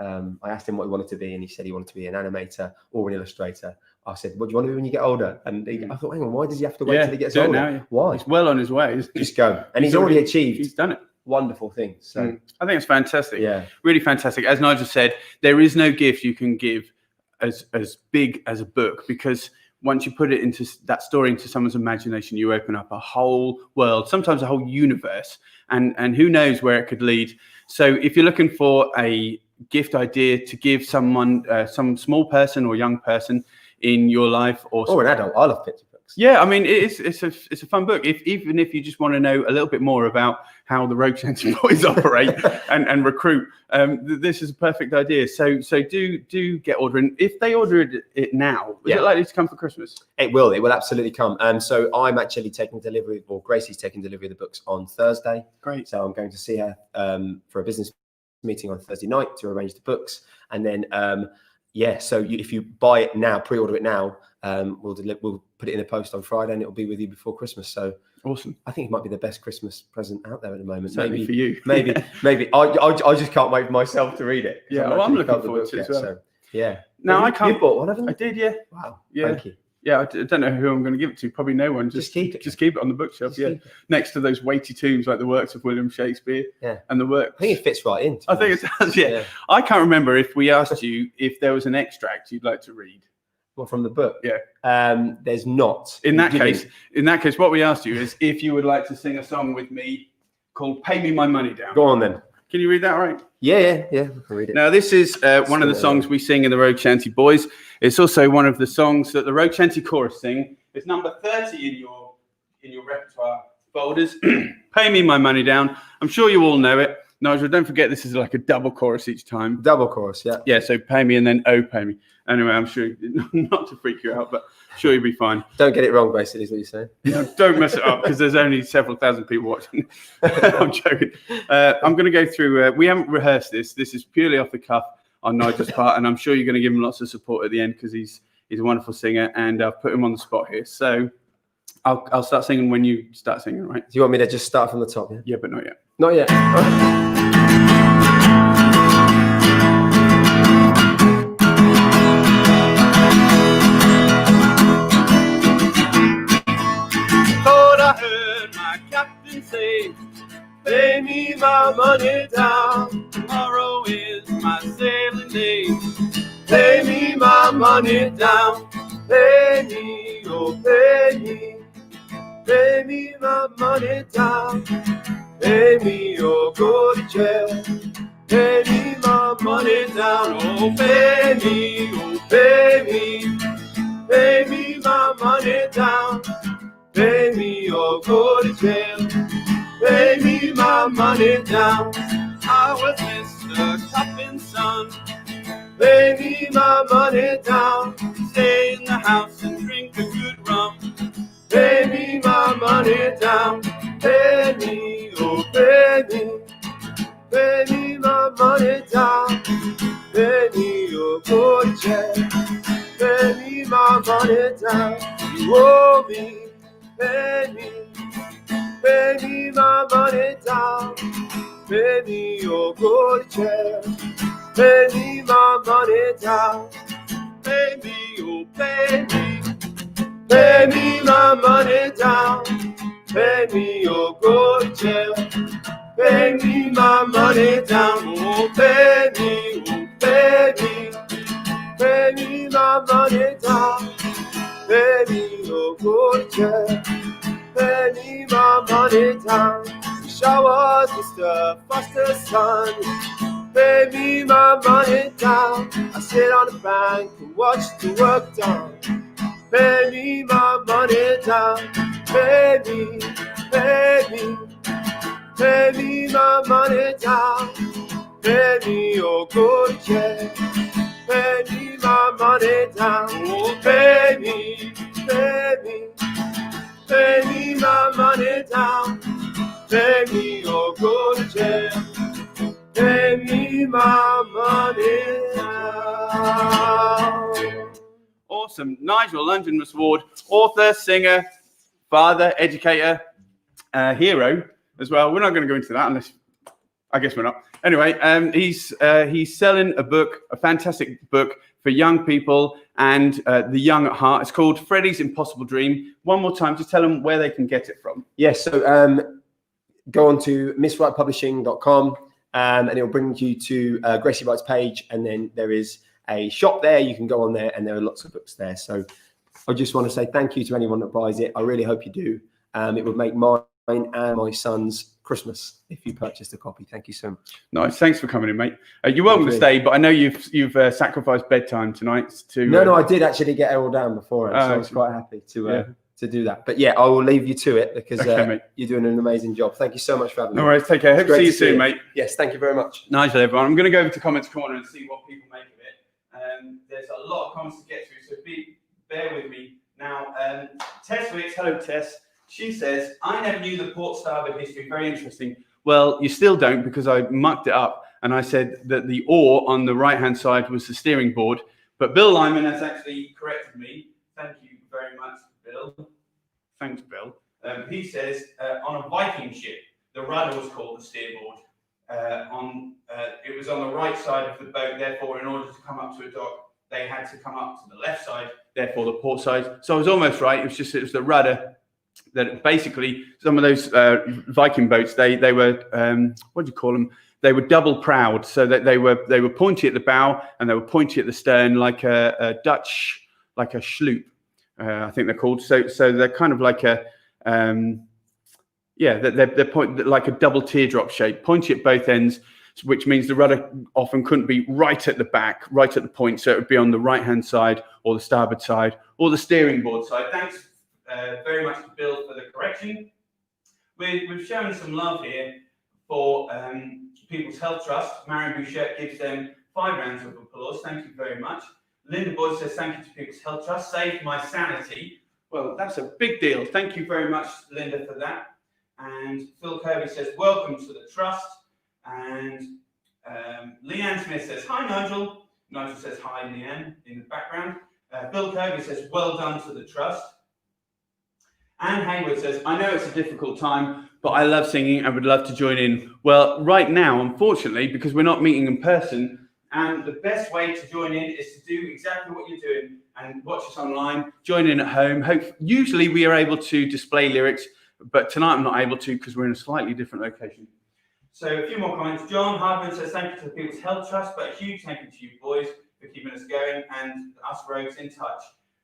Speaker 2: I asked him what he wanted to be, and he said he wanted to be an animator or an illustrator. I said, what do you want to be when you get older? And I thought, hang on, why does he have to wait till he gets older? Now, Why?
Speaker 1: He's well on his way.
Speaker 2: Just go. And he's already achieved.
Speaker 1: He's done it.
Speaker 2: Wonderful things. So
Speaker 1: I think it's fantastic.
Speaker 2: Yeah.
Speaker 1: Really fantastic. As Nigel said, there is no gift you can give as big as a book, because once you put it into that story into someone's imagination, you open up a whole world, sometimes a whole universe, and who knows where it could lead. So if you're looking for a gift idea to give someone, some small person or young person in your life, or
Speaker 2: an adult, I love picture books.
Speaker 1: Yeah, I mean, it's a fun book. Even if you just want to know a little bit more about how the Rogue Shanty boys operate and recruit, this is a perfect idea. So do get ordering. If they order it now, is it likely to come for Christmas? It
Speaker 2: will absolutely come. So I'm actually taking delivery, or Gracie's taking delivery of the books on Thursday.
Speaker 1: Great.
Speaker 2: So I'm going to see her for a business meeting on Thursday night to arrange the books, and then so if you buy it now, pre-order it now, we'll put it in a post on Friday, and it'll be with you before Christmas. So
Speaker 1: awesome!
Speaker 2: I think it might be the best Christmas present out there at the moment.
Speaker 1: Certainly for you.
Speaker 2: maybe. I just can't wait for myself to read it.
Speaker 1: Yeah, I'm looking forward to it as well.
Speaker 2: So, yeah.
Speaker 1: Now I can't.
Speaker 2: You bought one, haven't you?
Speaker 1: I did. Yeah.
Speaker 2: Wow.
Speaker 1: Yeah.
Speaker 2: Thank you.
Speaker 1: Yeah, I don't know who I'm going to give it to. Probably no one. Just
Speaker 2: keep it.
Speaker 1: Just keep it on the bookshelf. Next to those weighty tombs like the works of William Shakespeare.
Speaker 2: Yeah.
Speaker 1: And the works.
Speaker 2: I think it fits right in.
Speaker 1: I think it does. Yeah. I can't remember if we asked you if there was an extract you'd like to read.
Speaker 2: What, from the book?
Speaker 1: Yeah.
Speaker 2: There's not.
Speaker 1: In that case, what we asked you is if you would like to sing a song with me called "Pay Me My Money Down."
Speaker 2: Go on then.
Speaker 1: Can you read that right?
Speaker 2: Yeah. I can read it.
Speaker 1: Now, this is one of the songs we sing in the Rogue Shanty Boys. It's also one of the songs that the Rogue Shanty Chorus sing. It's number 30 in your repertoire folders. Pay Me My Money Down. I'm sure you all know it. Nigel, don't forget this is like a double chorus each time.
Speaker 2: Double chorus, yeah.
Speaker 1: Yeah, so pay me and then pay me. Anyway, I'm sure, not to freak you out, but sure you'll be fine.
Speaker 2: Don't get it wrong, basically, is what you're saying.
Speaker 1: No, don't mess it up, because there's only several thousand people watching. I'm joking. I'm going to go through, we haven't rehearsed this. This is purely off the cuff on Nigel's part, and I'm sure you're going to give him lots of support at the end, because he's a wonderful singer, and I've put him on the spot here. So I'll start singing when you start singing, right?
Speaker 2: Do you want me to just start from the top? Yeah,
Speaker 1: but not yet.
Speaker 2: Not yet. All right. my money down.
Speaker 1: Tomorrow is my sailing day.
Speaker 2: Pay me my money down. Pay me, oh pay me. Pay me my money down. Pay me or go to jail. Pay me my money down.
Speaker 1: Oh, pay me,
Speaker 2: Oh pay me. Pay me my money down. Pay me or go to jail. Pay me my money down.
Speaker 1: I was Mr. Cupfin's son.
Speaker 2: Pay me my money down.
Speaker 1: Stay in the house and drink a good rum.
Speaker 2: Pay me my money down. Pay me, oh pay me. Pay me my money down. Pay me or go to jail. Pay me my money down. You owe me. Pay me. Pay me my money down. Pay me or go to jail. Pay me my money down.
Speaker 1: Pay me, oh, pay me.
Speaker 2: Pay me my money down. Pay me or go to jail. Pay me my money down. Oh, pay me, oh, pay me. Pay me my money down. Pay me or go to jail. Pay me my money down. Wish I was Mr. Foster's son. Pay me my money down. I sit on the bank and watch the work done. Pay me my money down. Pay me, pay me. Pay me my money down. Pay me or go to jail. Pay me my money down. Oh, pay me, pay me. Pay me my money down. Pay me or go to jail. Pay me my money down.
Speaker 1: Awesome. Nigel London was award, author, singer, father, educator, hero as well. We're not going to go into that unless, I guess we're not. Anyway, he's selling a book, a fantastic book for young people and the young at heart. It's called Freddie's Impossible Dream. One more time, just tell them where they can get it from.
Speaker 2: Yes, so go on to misswrightpublishing.com and it'll bring you to Gracie Wright's page, and then there is a shop there. You can go on there and there are lots of books there. So I just want to say thank you to anyone that buys it. I really hope you do. It would make mine and my son's Christmas if you purchased a copy. Thank you so much.
Speaker 1: Nice. Thanks for coming in, mate. You're welcome to stay, but I know you've sacrificed bedtime tonight to.
Speaker 2: No, I did actually get it all down beforehand, so I was quite happy to do that. But yeah, I will leave you to it because you're doing an amazing job. Thank you so much for having me.
Speaker 1: No worries. Take care. Hope to see you soon, mate.
Speaker 2: Yes, thank you very much.
Speaker 1: Nigel, everyone. I'm going to go over to Comments Corner and see what people make of it. There's a lot of comments to get through, so bear with me. Now, Tess Wicks, hello Tess. She says, I never knew the port starboard history. Very interesting. Well, you still don't, because I mucked it up and I said that the oar on the right-hand side was the steering board. But Bill Lyman has actually corrected me. Thank you very much, Bill. Thanks, Bill. He says, on a Viking ship, the rudder was called the steerboard. It was on the right side of the boat, therefore, in order to come up to a dock, they had to come up to the left side, therefore the port side. So I was almost right. It was the rudder that basically some of those Viking boats, they were what do you call them? They were double prowed, so that they were pointy at the bow and they were pointy at the stern, like a Dutch, like a sloop, I think they're called. So they're kind of like a they're like a double teardrop shape, pointy at both ends, which means the rudder often couldn't be right at the back, right at the point. So it would be on the right-hand side or the starboard side or the steering board side. Thanks very much to Bill for the correction. We've shown some love here for People's Health Trust. Marion Bouchette gives them 5 rounds of applause. Thank you very much. Linda Boyd says, thank you to People's Health Trust. Saved my sanity. Well, that's a big deal. Thank you very much, Linda, for that. And Phil Kirby says, welcome to the trust. And Leanne Smith says, hi, Nigel. Nigel says, hi, Leanne, in the background. Phil Kirby says, well done to the trust. Anne Hayward says, I know it's a difficult time, but I love singing and would love to join in. Well, right now, unfortunately, because we're not meeting in person, and the best way to join in is to do exactly what you're doing and watch us online, join in at home. Usually we are able to display lyrics, but tonight I'm not able to because we're in a slightly different location. So a few more comments. John Hardman says, thank you to the People's Health Trust, but a huge thank you to you boys for keeping us going and us rogues in touch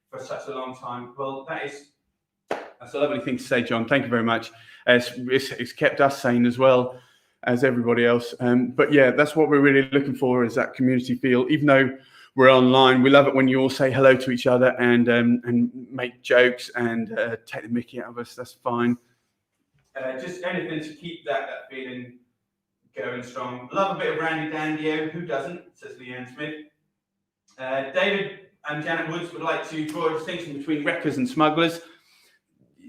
Speaker 1: for such a long time. Well, that's a lovely thing to say, John. Thank you very much. It's kept us sane as well as everybody else. But yeah, that's what we're really looking for, is that community feel. Even though we're online, we love it when you all say hello to each other and make jokes and take the mickey out of us. That's fine. Just anything to keep that feeling going strong. Love a bit of Randy Dandio. Who doesn't? Says Leanne Smith. David and Janet Woods would like to draw a distinction between wreckers and smugglers.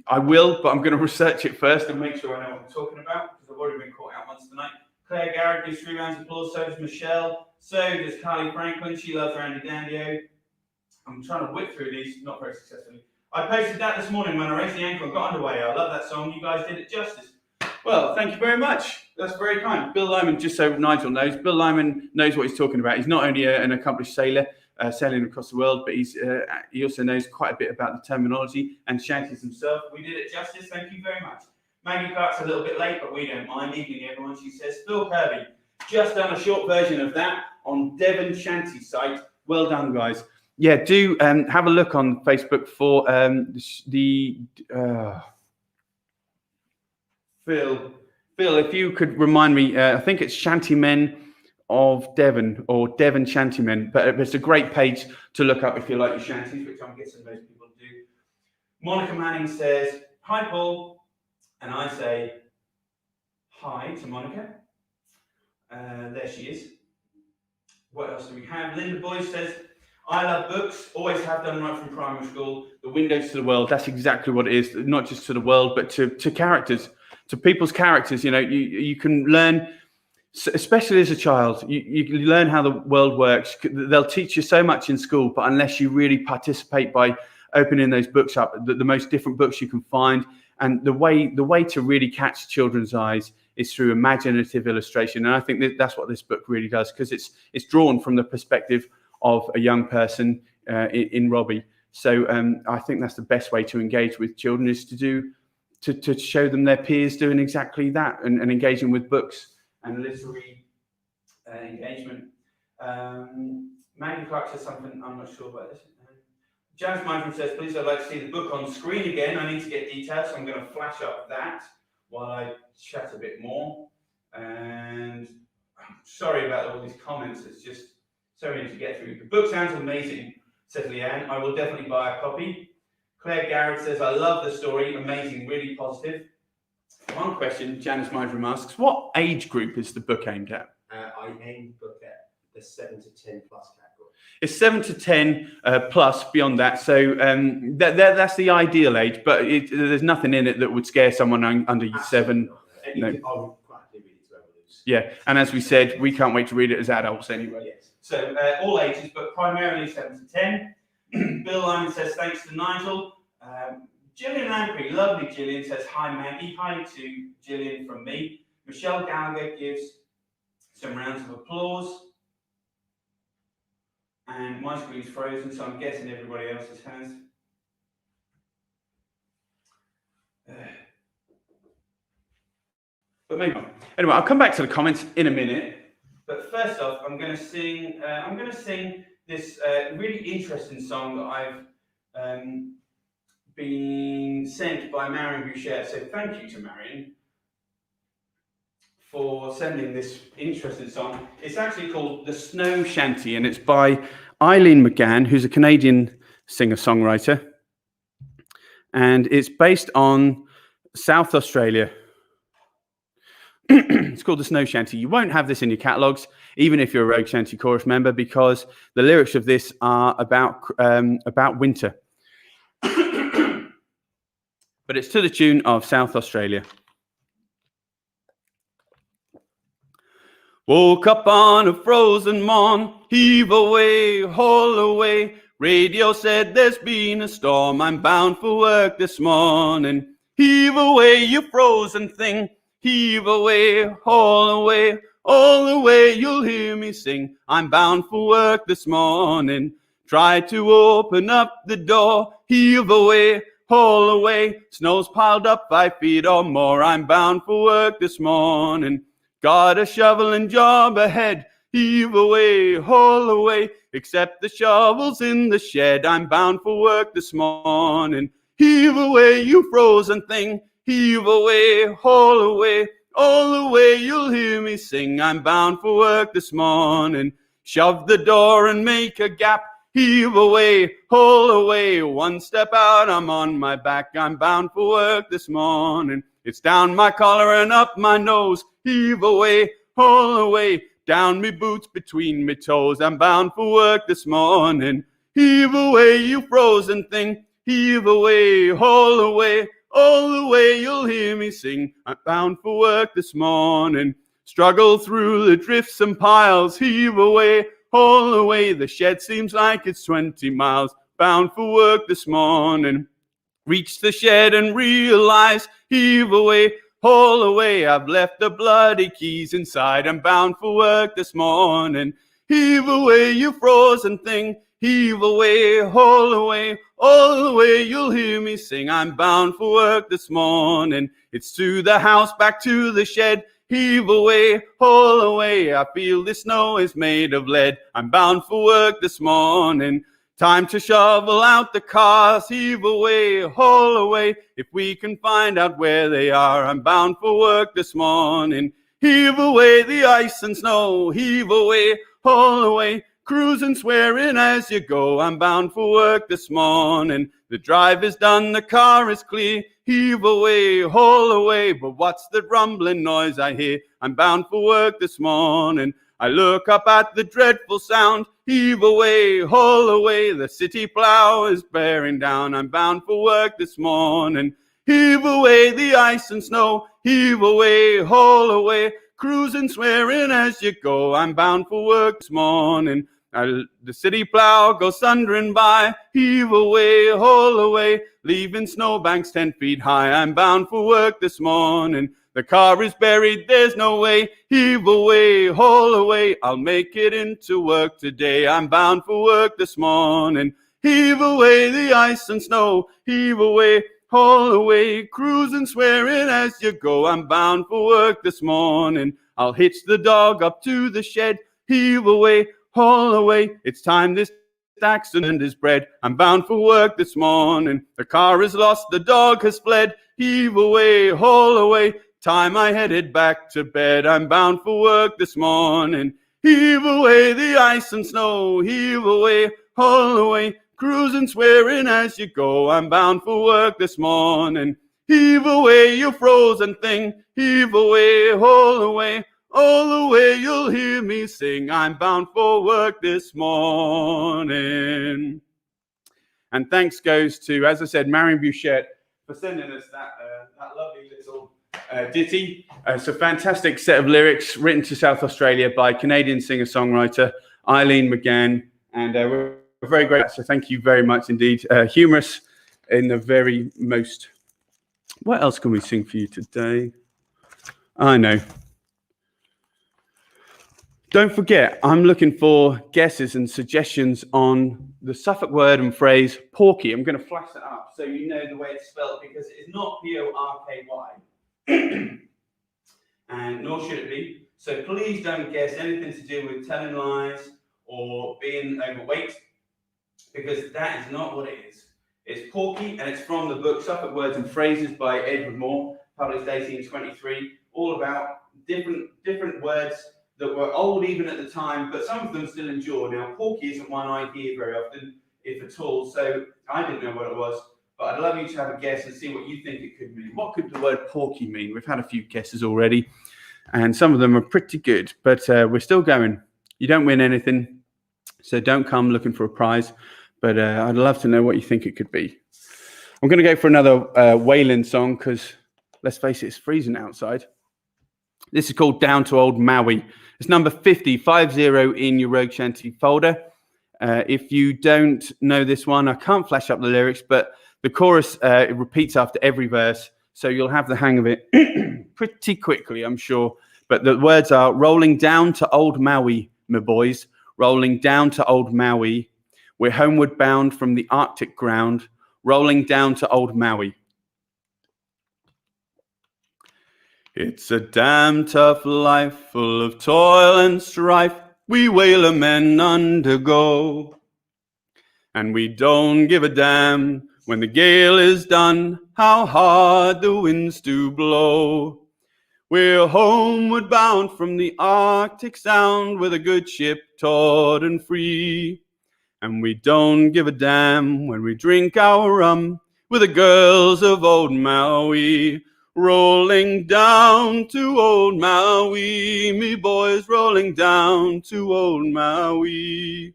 Speaker 1: I will, but I'm going to research it first and make sure I know what I'm talking about, because I've already been caught out once tonight. Claire Garrett gives 3 rounds of applause. So does Michelle. So does Carly Franklin. She loves Randy Dandio. I'm trying to whip through these, not very successfully. I posted that this morning when I raised the ankle and got underway. I love that song. You guys did it justice. Well, thank you very much. That's very kind. Bill Lyman, just so Nigel knows, Bill Lyman knows what he's talking about. He's not only an accomplished sailor, sailing across the world, but he also knows quite a bit about the terminology and Shanties himself. We did it justice. Thank you very much. Maggie Clark's a little bit late, but we don't mind. Evening, everyone. She says, Phil Kirby, just done a short version of that on Devon Shanty site. Well done, guys. Yeah, do have a look on Facebook for Phil, if you could remind me, I think it's Shantymen of Devon or Devon Shantymen, but it's a great page to look up if you like your shanties, which I'm guessing most people do. Monica Manning says, hi, Paul. And I say, hi to Monica. There she is. What else do we have? Linda Boyce says, I love books, always have done right from primary school. The windows to the world, that's exactly what it is. Not just to the world, but to characters, to people's characters. You know, you can learn, especially as a child, you learn how the world works. They'll teach you so much in school, but unless you really participate by opening those books up, the most different books you can find, and the way to really catch children's eyes is through imaginative illustration. And I think that's what this book really does, because it's drawn from the perspective of a young person in Robbie. So I think that's the best way to engage with children, is to show them their peers doing exactly that, and engaging with books and literary engagement. Maggie Clark says something, I'm not sure about this. Janice Mindrum says, please, I'd like to see the book on screen again. I need to get details, so I'm going to flash up that while I chat a bit more. And I'm sorry about all these comments. It's just so many to get through. The book sounds amazing, says Leanne. I will definitely buy a copy. Claire Garrett says, I love the story. Amazing, really positive. One question Janice Mindrum asks, what age group is the book aimed at?
Speaker 2: I aim the book at the 7 to 10 plus category.
Speaker 1: It's 7 to 10 plus beyond that. So that's the ideal age, but there's nothing in it that would scare someone under 7. No. Yeah, and as we said, we can't wait to read it as adults anyway.
Speaker 2: Yes.
Speaker 1: So all ages, but primarily 7 to 10. Bill Lyman says, thanks to Nigel. Gillian Lamprey, lovely Gillian, says, hi Maggie. Hi to Gillian from me. Michelle Gallagher gives some rounds of applause. And my screen's frozen, so I'm guessing everybody else's has. But maybe not. Anyway, I'll come back to the comments in a minute. But first off, I'm going to sing this really interesting song that I've been sent by Marion Boucher. So thank you to Marion for sending this interesting song. It's actually called The Snow Shanty, and it's by Eileen McGann, who's a Canadian singer-songwriter. And it's based on South Australia. It's called The Snow Shanty. You won't have this in your catalogues, even if you're a Rogue Shanty Chorus member, because the lyrics of this are about winter. But it's to the tune of South Australia. Woke up on a frozen morn, heave away, haul away. Radio said there's been a storm, I'm bound for work this morning. Heave away, you frozen thing, heave away, haul away. All the way you'll hear me sing, I'm bound for work this morning. Try to open up the door, heave away, haul away. Snow's piled up 5 feet or more, I'm bound for work this morning. Got a shovel and job ahead. Heave away, haul away, except the shovel's in the shed. I'm bound for work this morning. Heave away, you frozen thing. Heave away, haul away, all the way you'll hear me sing. I'm bound for work this morning. Shove the door and make a gap. Heave away, haul away, one step out, I'm on my back. I'm bound for work this morning. It's down my collar and up my nose. Heave away, haul away, down me boots between me toes. I'm bound for work this morning. Heave away, you frozen thing. Heave away, haul away, all the way you'll hear me sing. I'm bound for work this morning. Struggle through the drifts and piles. Heave away, haul away. The shed seems like it's 20 miles. Bound for work this morning. Reach the shed and realize. Heave away, haul away. I've left the bloody keys inside. I'm bound for work this morning. Heave away, you frozen thing. Heave away, haul away, all the way you'll hear me sing. I'm bound for work this morning. It's to the house, back to the shed. Heave away, haul away. I feel this snow is made of lead. I'm bound for work this morning. Time to shovel out the cars. Heave away, haul away. If we can find out where they are. I'm bound for work this morning. Heave away the ice and snow. Heave away, haul away. Cruising, swearing as you go. I'm bound for work this morning. The drive is done, the car is clear. Heave away, haul away. But what's the rumbling noise I hear? I'm bound for work this morning. I look up at the dreadful sound. Heave away, haul away. The city plough is bearing down. I'm bound for work this morning. Heave away the ice and snow. Heave away, haul away. Cruising, swearing as you go. I'm bound for work this morning. The city plough goes thundering by. Heave away, haul away, leaving snowbanks 10 feet high. I'm bound for work this morning. The car is buried, there's no way. Heave away, haul away, I'll make it into work today. I'm bound for work this morning. Heave away the ice and snow. Heave away, haul away, cruising, swearing as you go. I'm bound for work this morning. I'll hitch the dog up to the shed. Heave away, haul away, it's time this accident is bred. I'm bound for work this morning. The car is lost, the dog has fled. Heave away, haul away, time I headed back to bed. I'm bound for work this morning. Heave away the ice and snow. Heave away, haul away, cruising, swearing as you go. I'm bound for work this morning. Heave away, you frozen thing. Heave away, haul away, all the way you'll hear me sing. I'm bound for work this morning. And thanks goes to, as I said, Marion Bouchette for sending us that lovely little ditty. It's a fantastic set of lyrics written to South Australia by Canadian singer-songwriter Eileen McGann. And we're very grateful. So thank you very much indeed. Humorous in the very most. What else can we sing for you today? I know. Don't forget, I'm looking for guesses and suggestions on the Suffolk word and phrase porky. I'm going to flash that up so you know the way it's spelled, because it's not P-O-R-K-Y. And nor should it be. So please don't guess anything to do with telling lies or being overweight, because that is not what it is. It's porky, and it's from the book Suffolk Words and Phrases by Edward Moore, published 1823, all about different words that were old even at the time, but some of them still endure. Now, porky isn't one I hear very often, if at all, so I didn't know what it was, but I'd love you to have a guess and see what you think it could mean. What could the word porky mean? We've had a few guesses already, and some of them are pretty good, but we're still going. You don't win anything, so don't come looking for a prize, but I'd love to know what you think it could be. I'm going to go for another Wayland song, because let's face it, it's freezing outside. This is called Down to Old Maui. It's number 50 in your Rogue Shanty folder. If you don't know this one, I can't flash up the lyrics, but the chorus it repeats after every verse, so you'll have the hang of it pretty quickly, I'm sure. But the words are: rolling down to old Maui, my boys, rolling down to old Maui. We're homeward bound from the Arctic ground, rolling down to old Maui. It's a damn tough life, full of toil and strife, we whaler men undergo. And we don't give a damn when the gale is done, how hard the winds do blow. We're homeward bound from the Arctic Sound with a good ship taut and free. And we don't give a damn when we drink our rum with the girls of old Maui. Rolling down to old Maui, me boys, rolling down to old Maui.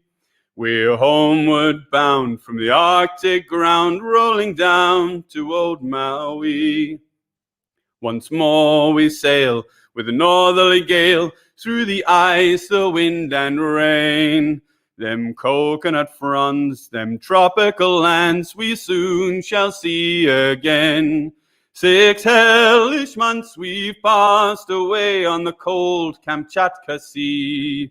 Speaker 1: We're homeward bound from the Arctic ground, rolling down to old Maui. Once more we sail with a northerly gale through the ice, the wind and rain. Them coconut fronds, them tropical lands we soon shall see again. 6 hellish months we've passed away on the cold Kamchatka Sea.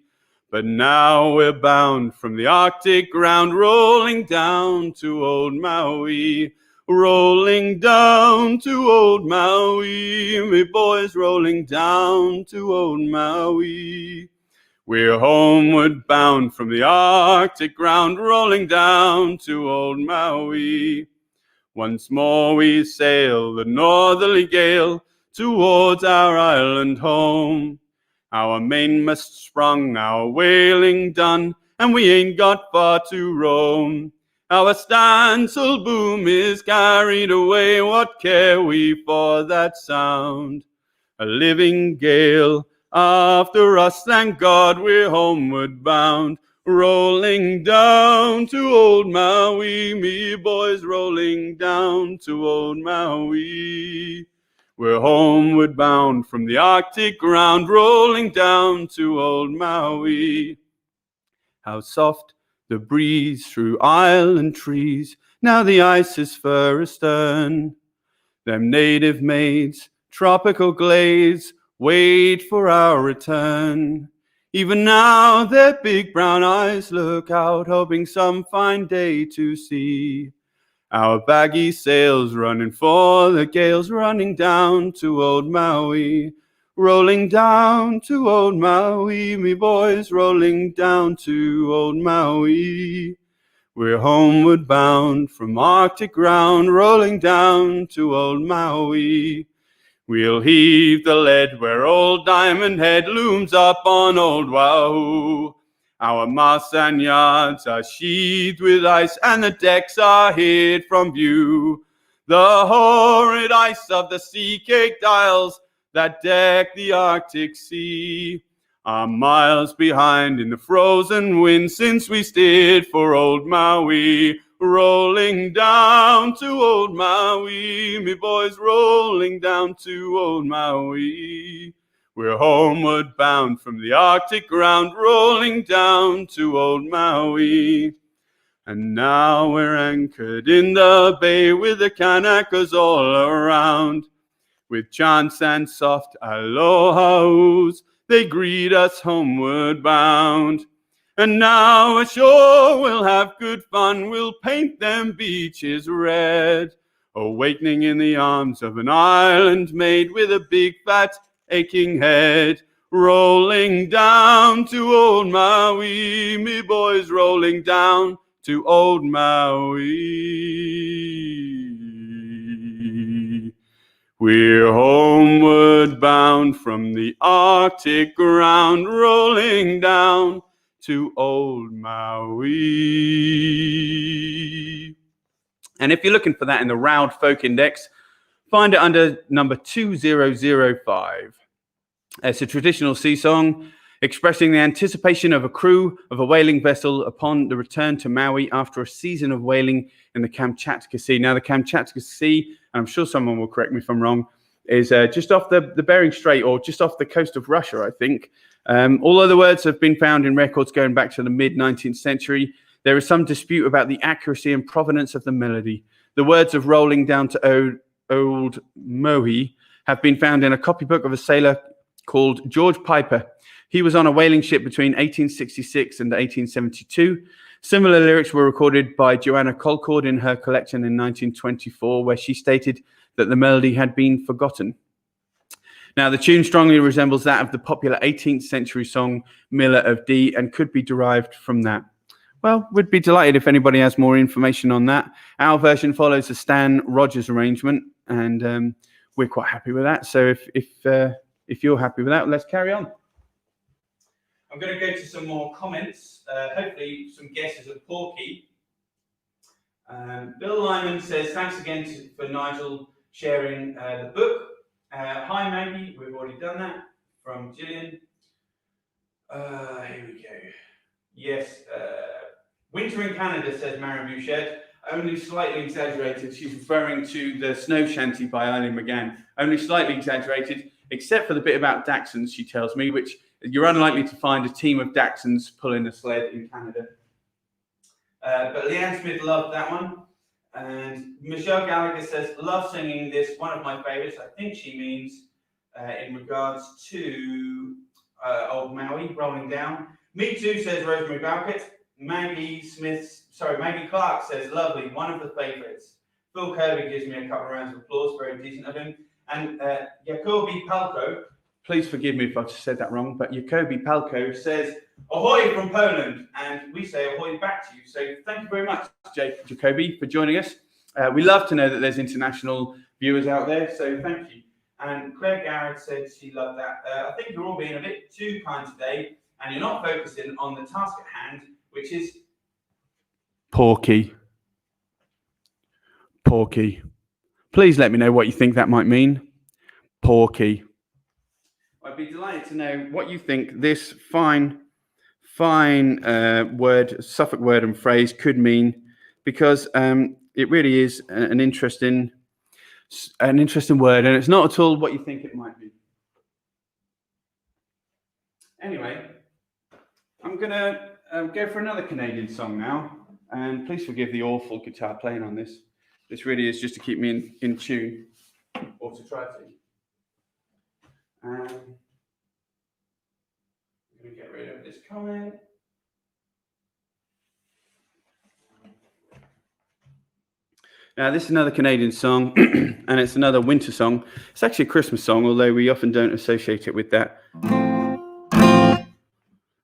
Speaker 1: But now we're bound from the Arctic ground, rolling down to old Maui. Rolling down to old Maui, me boys, rolling down to old Maui. We're homeward bound from the Arctic ground, rolling down to old Maui. Once more we sail the northerly gale towards our island home. Our mainmast sprung, our whaling done, and we ain't got far to roam. Our staysail boom is carried away, what care we for that sound? A living gale after us, thank God we're homeward bound. Rolling down to old Maui, me boys, rolling down to old Maui. We're homeward bound from the Arctic ground, rolling down to old Maui. How soft the breeze through island trees, now the ice is fur astern. Them native maids, tropical glades, wait for our return. Even now their big brown eyes look out, hoping some fine day to see our baggy sails running for the gales, running down to old Maui. Rolling down to old Maui, me boys, rolling down to old Maui. We're homeward bound from Arctic ground, rolling down to old Maui. We'll heave the lead where old Diamond Head looms up on old Wahoo. Our masts and yards are sheathed with ice, and the decks are hid from view. The horrid ice of the sea-caked isles that deck the Arctic Sea are miles behind in the frozen wind since we steered for old Maui. Rolling down to old Maui, me boys, rolling down to old Maui. We're homeward bound from the Arctic ground, rolling down to old Maui. And now we're anchored in the bay with the Kanakas all around. With chants and soft aloha-oos, they greet us homeward bound. And now ashore we'll have good fun, we'll paint them beaches red, awakening in the arms of an island maid with a big fat aching head. Rolling down to old Maui, me boys, rolling down to old Maui. We're homeward bound from the Arctic ground, rolling down to old Maui. And if you're looking for that in the Round Folk Index, find it under number 2005. It's a traditional sea song expressing the anticipation of a crew of a whaling vessel upon the return to Maui after a season of whaling in the Kamchatka Sea. Now, the Kamchatka Sea, and I'm sure someone will correct me if I'm wrong, is just off the Bering Strait, or just off the coast of Russia, I think. Although the words have been found in records going back to the mid-19th century, there is some dispute about the accuracy and provenance of the melody. The words of rolling down to old Maui have been found in a copybook of a sailor called George Piper. He was on a whaling ship between 1866 and 1872. Similar lyrics were recorded by Joanna Colcord in her collection in 1924, where she stated that the melody had been forgotten. Now, the tune strongly resembles that of the popular 18th century song Miller of Dee and could be derived from that. Well, we'd be delighted if anybody has more information on that. Our version follows the Stan Rogers arrangement, and we're quite happy with that. So if you're happy with that, let's carry on. I'm going to go to some more comments, hopefully some guesses of Porky. Bill Lyman says, thanks again for Nigel sharing the book. Hi Maggie, we've already done that, from Gillian. Here we go. Yes, Winter in Canada, says Marion Bouchet, only slightly exaggerated. She's referring to the Snow Shanty by Eileen McGann. Only slightly exaggerated, except for the bit about Dachshunds, she tells me, which you're unlikely to find a team of Dachshunds pulling a sled in Canada. But Leanne Smith loved that one. And Michelle Gallagher says, love singing this, one of my favorites. I think she means in regards to Old Maui, Rolling Down. Me too, says Rosemary Balkett. Maggie Clark says, lovely, one of the favorites. Phil Kirby gives me a couple of rounds of applause, very decent of him. And Jacobi Palko, please forgive me if I've said that wrong, but Jacobi Palko says, ahoy from Poland, and we say ahoy back to you. So thank you very much, Jacobi, for joining us. We love to know that there's international viewers out there, so thank you. And Claire Garrett said she loved that. I think you're all being a bit too kind today, and you're not focusing on the task at hand, which is Porky. Porky. Please let me know what you think that might mean. Porky. I'd be delighted to know what you think this fine word, Suffolk word and phrase could mean, because it really is an interesting word, and it's not at all what you think it might be. Anyway, I'm going to go for another Canadian song now, and please forgive the awful guitar playing on this. This really is just to keep me in tune, or to try to. I'm going to get rid of this comment. Now, this is another Canadian song, and it's another winter song. It's actually a Christmas song, although we often don't associate it with that.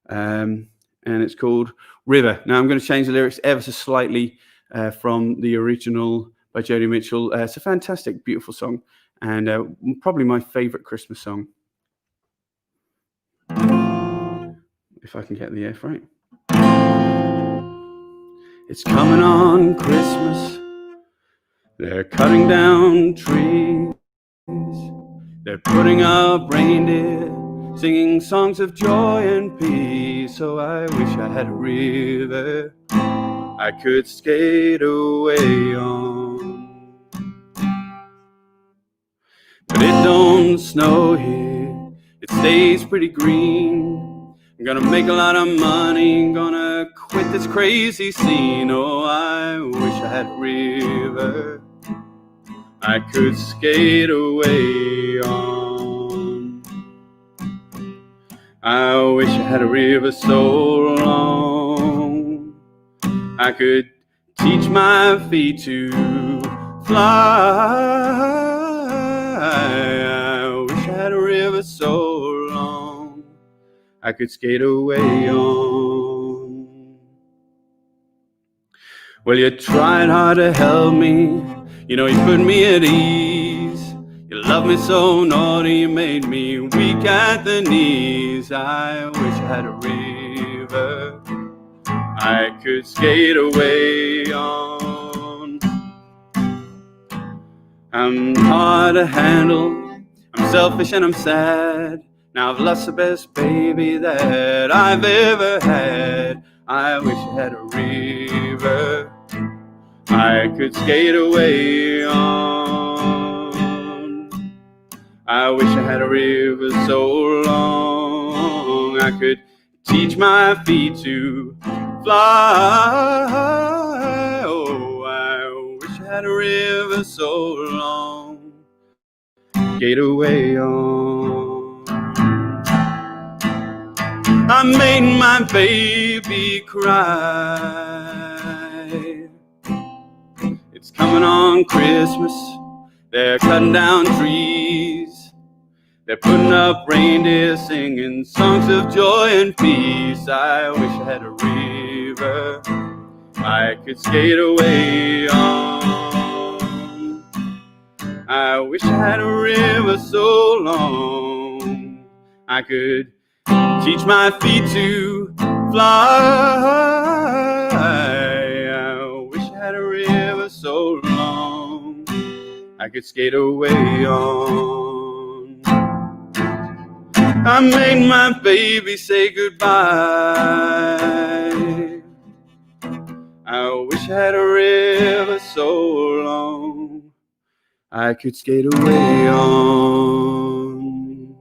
Speaker 1: And it's called River. Now, I'm going to change the lyrics ever so slightly from the original by Joni Mitchell. It's a fantastic, beautiful song, and probably my favorite Christmas song. If I can get the F right. It's coming on Christmas. They're cutting down trees. They're putting up reindeer, singing songs of joy and peace. So I wish I had a river I could skate away on. But it don't snow here, it stays pretty green. I'm gonna make a lot of money, gonna quit this crazy scene. Oh, I wish I had a river I could skate away on. I wish I had a river so long I could teach my feet to fly. I wish I had a river so long I could skate away on. Well, you tried hard to help me, you know you put me at ease. You love me so naughty, you made me weak at the knees. I wish I had a river I could skate away on. I'm hard to handle, I'm selfish and I'm sad. Now I've lost the best baby that I've ever had. I wish I had a river I could skate away on. I wish I had a river so long I could teach my feet to fly. Oh, I wish I had a river so long skate away on. I made my baby cry. It's coming on Christmas. They're cutting down trees. They're putting up reindeer singing songs of joy and peace. I wish I had a river I could skate away on. I wish I had a river so long I could teach my feet to fly. I wish I had a river so long I could skate away on. I made my baby say goodbye. I wish I had a river so long I could skate away on.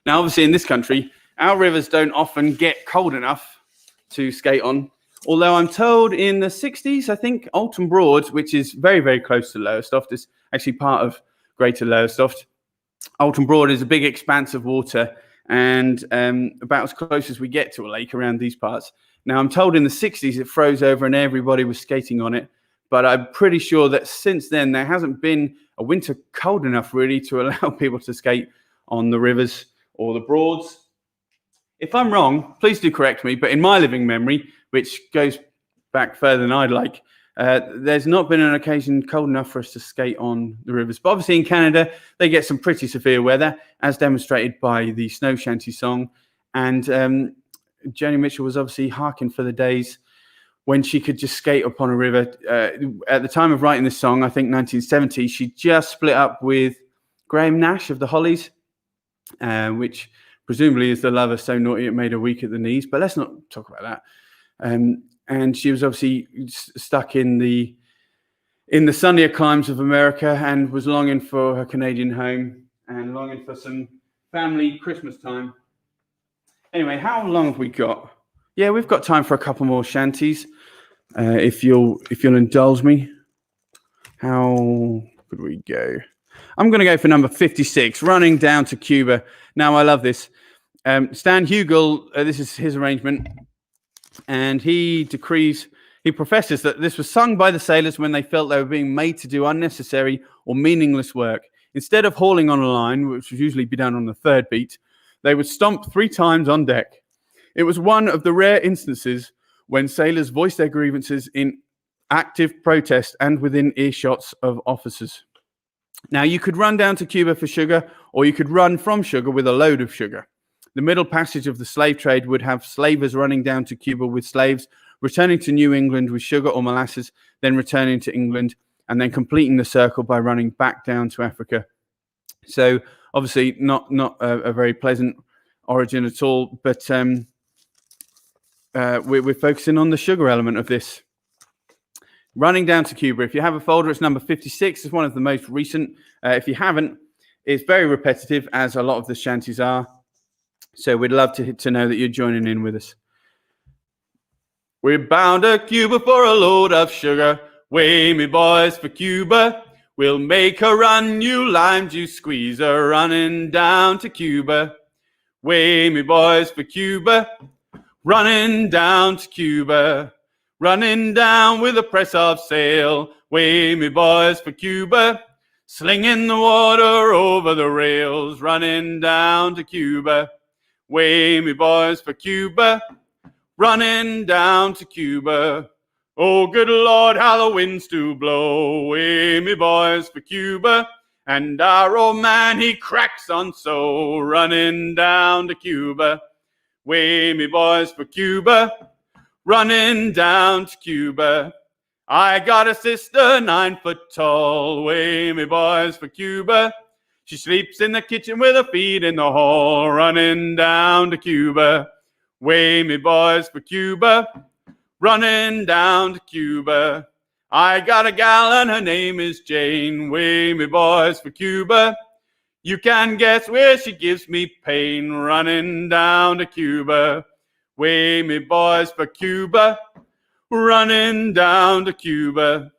Speaker 1: Now, obviously, in this country, our rivers don't often get cold enough to skate on. Although I'm told in the 60s, I think Alton Broad, which is very, very close to Lowestoft, is actually part of Greater Lowestoft. Alton Broad is a big expanse of water and about as close as we get to a lake around these parts. Now, I'm told in the 60s it froze over and everybody was skating on it. But I'm pretty sure that since then, there hasn't been a winter cold enough really to allow people to skate on the rivers or the Broads. If I'm wrong, please do correct me. But in my living memory, which goes back further than I'd like, there's not been an occasion cold enough for us to skate on the rivers. But obviously in Canada, they get some pretty severe weather, as demonstrated by the Snow Shanty song. And Joni Mitchell was obviously harking for the days when she could just skate upon a river. At the time of writing this song, I think 1970, she just split up with Graham Nash of the Hollies, which presumably is the lover so naughty it made her weak at the knees. But let's not talk about that. And she was obviously stuck in the sunnier climes of America and was longing for her Canadian home and longing for some family Christmas time. Anyway, how long have we got? Yeah, we've got time for a couple more shanties. If you'll indulge me. How could we go? I'm going to go for number 56, Running Down to Cuba. Now, I love this. Stan Hugel, this is his arrangement, and he professes that this was sung by the sailors when they felt they were being made to do unnecessary or meaningless work. Instead of hauling on a line, which would usually be done on the third beat, they would stomp 3 times on deck. It was one of the rare instances when sailors voiced their grievances in active protest and within earshots of officers. Now, you could run down to Cuba for sugar, or you could run from sugar with a load of sugar. The middle passage of the slave trade would have slavers running down to Cuba with slaves, returning to New England with sugar or molasses, then returning to England, and then completing the circle by running back down to Africa. So, obviously, not a very pleasant origin at all, but we're focusing on the sugar element of this. Running Down to Cuba. If you have a folder, it's number 56. It's one of the most recent. If you haven't, it's very repetitive, as a lot of the shanties are. So we'd love to know that you're joining in with us. We're bound to Cuba for a load of sugar. Way me boys for Cuba. We'll make her run, you lime juice squeezer. Running down to Cuba. Way me boys for Cuba. Running down to Cuba. Running down with a press of sail. Way me boys for Cuba. Slinging the water over the rails. Running down to Cuba. Way me boys for Cuba. Running down to Cuba. Oh, good Lord, how the winds do blow. Way me boys for Cuba. And our old man, he cracks on so. Running down to Cuba. Way me boys for Cuba. Running down to Cuba. I got a sister 9 foot tall. Way me boys for Cuba. She sleeps in the kitchen with her feet in the hall. Running down to Cuba. Way me boys for Cuba. Running down to Cuba. I got a gal and her name is Jane. Way me boys for Cuba. You can guess where she gives me pain. Running down to Cuba. Way me boys for Cuba. Running down to Cuba.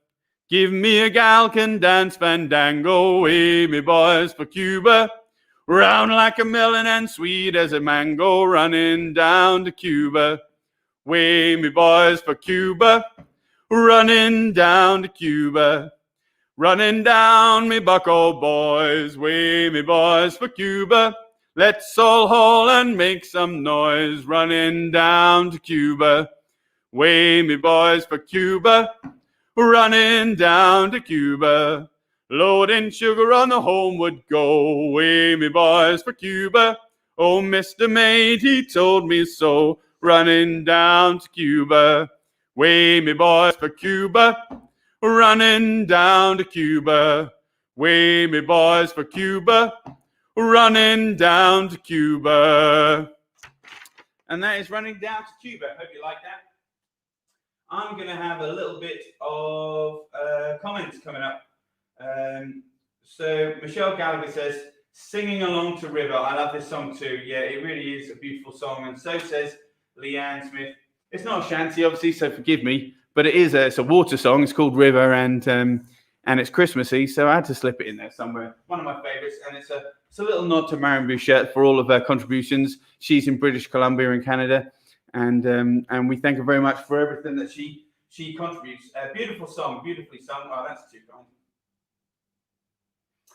Speaker 1: Give me a gal can dance fandango. Way me boys for Cuba. Round like a melon and sweet as a mango. Running down to Cuba. Way me boys for Cuba. Running down to Cuba. Running down me bucko boys, way me boys for Cuba. Let's all haul and make some noise, running down to Cuba. Way me boys for Cuba, running down to Cuba. Loading sugar on the homeward go, way me boys for Cuba. Oh, Mr. Mate, he told me so, running down to Cuba. Way me boys for Cuba, running down to Cuba. Way me boys for Cuba, running down to Cuba. And that is Running Down to Cuba. Hope you like that. I'm going to have a little bit of comments coming up. So Michelle Gallagher says, singing along to River. I love this song too. Yeah, it really is a beautiful song. And so says Leanne Smith. It's not a shanty, obviously, so forgive me, but it's a water song. It's called River, and it's Christmassy, so I had to slip it in there somewhere. One of my favourites, and it's a little nod to Marion Bouchette for all of her contributions. She's in British Columbia in Canada, and we thank her very much for everything that she contributes. Beautiful song, beautifully sung. Oh, that's too kind.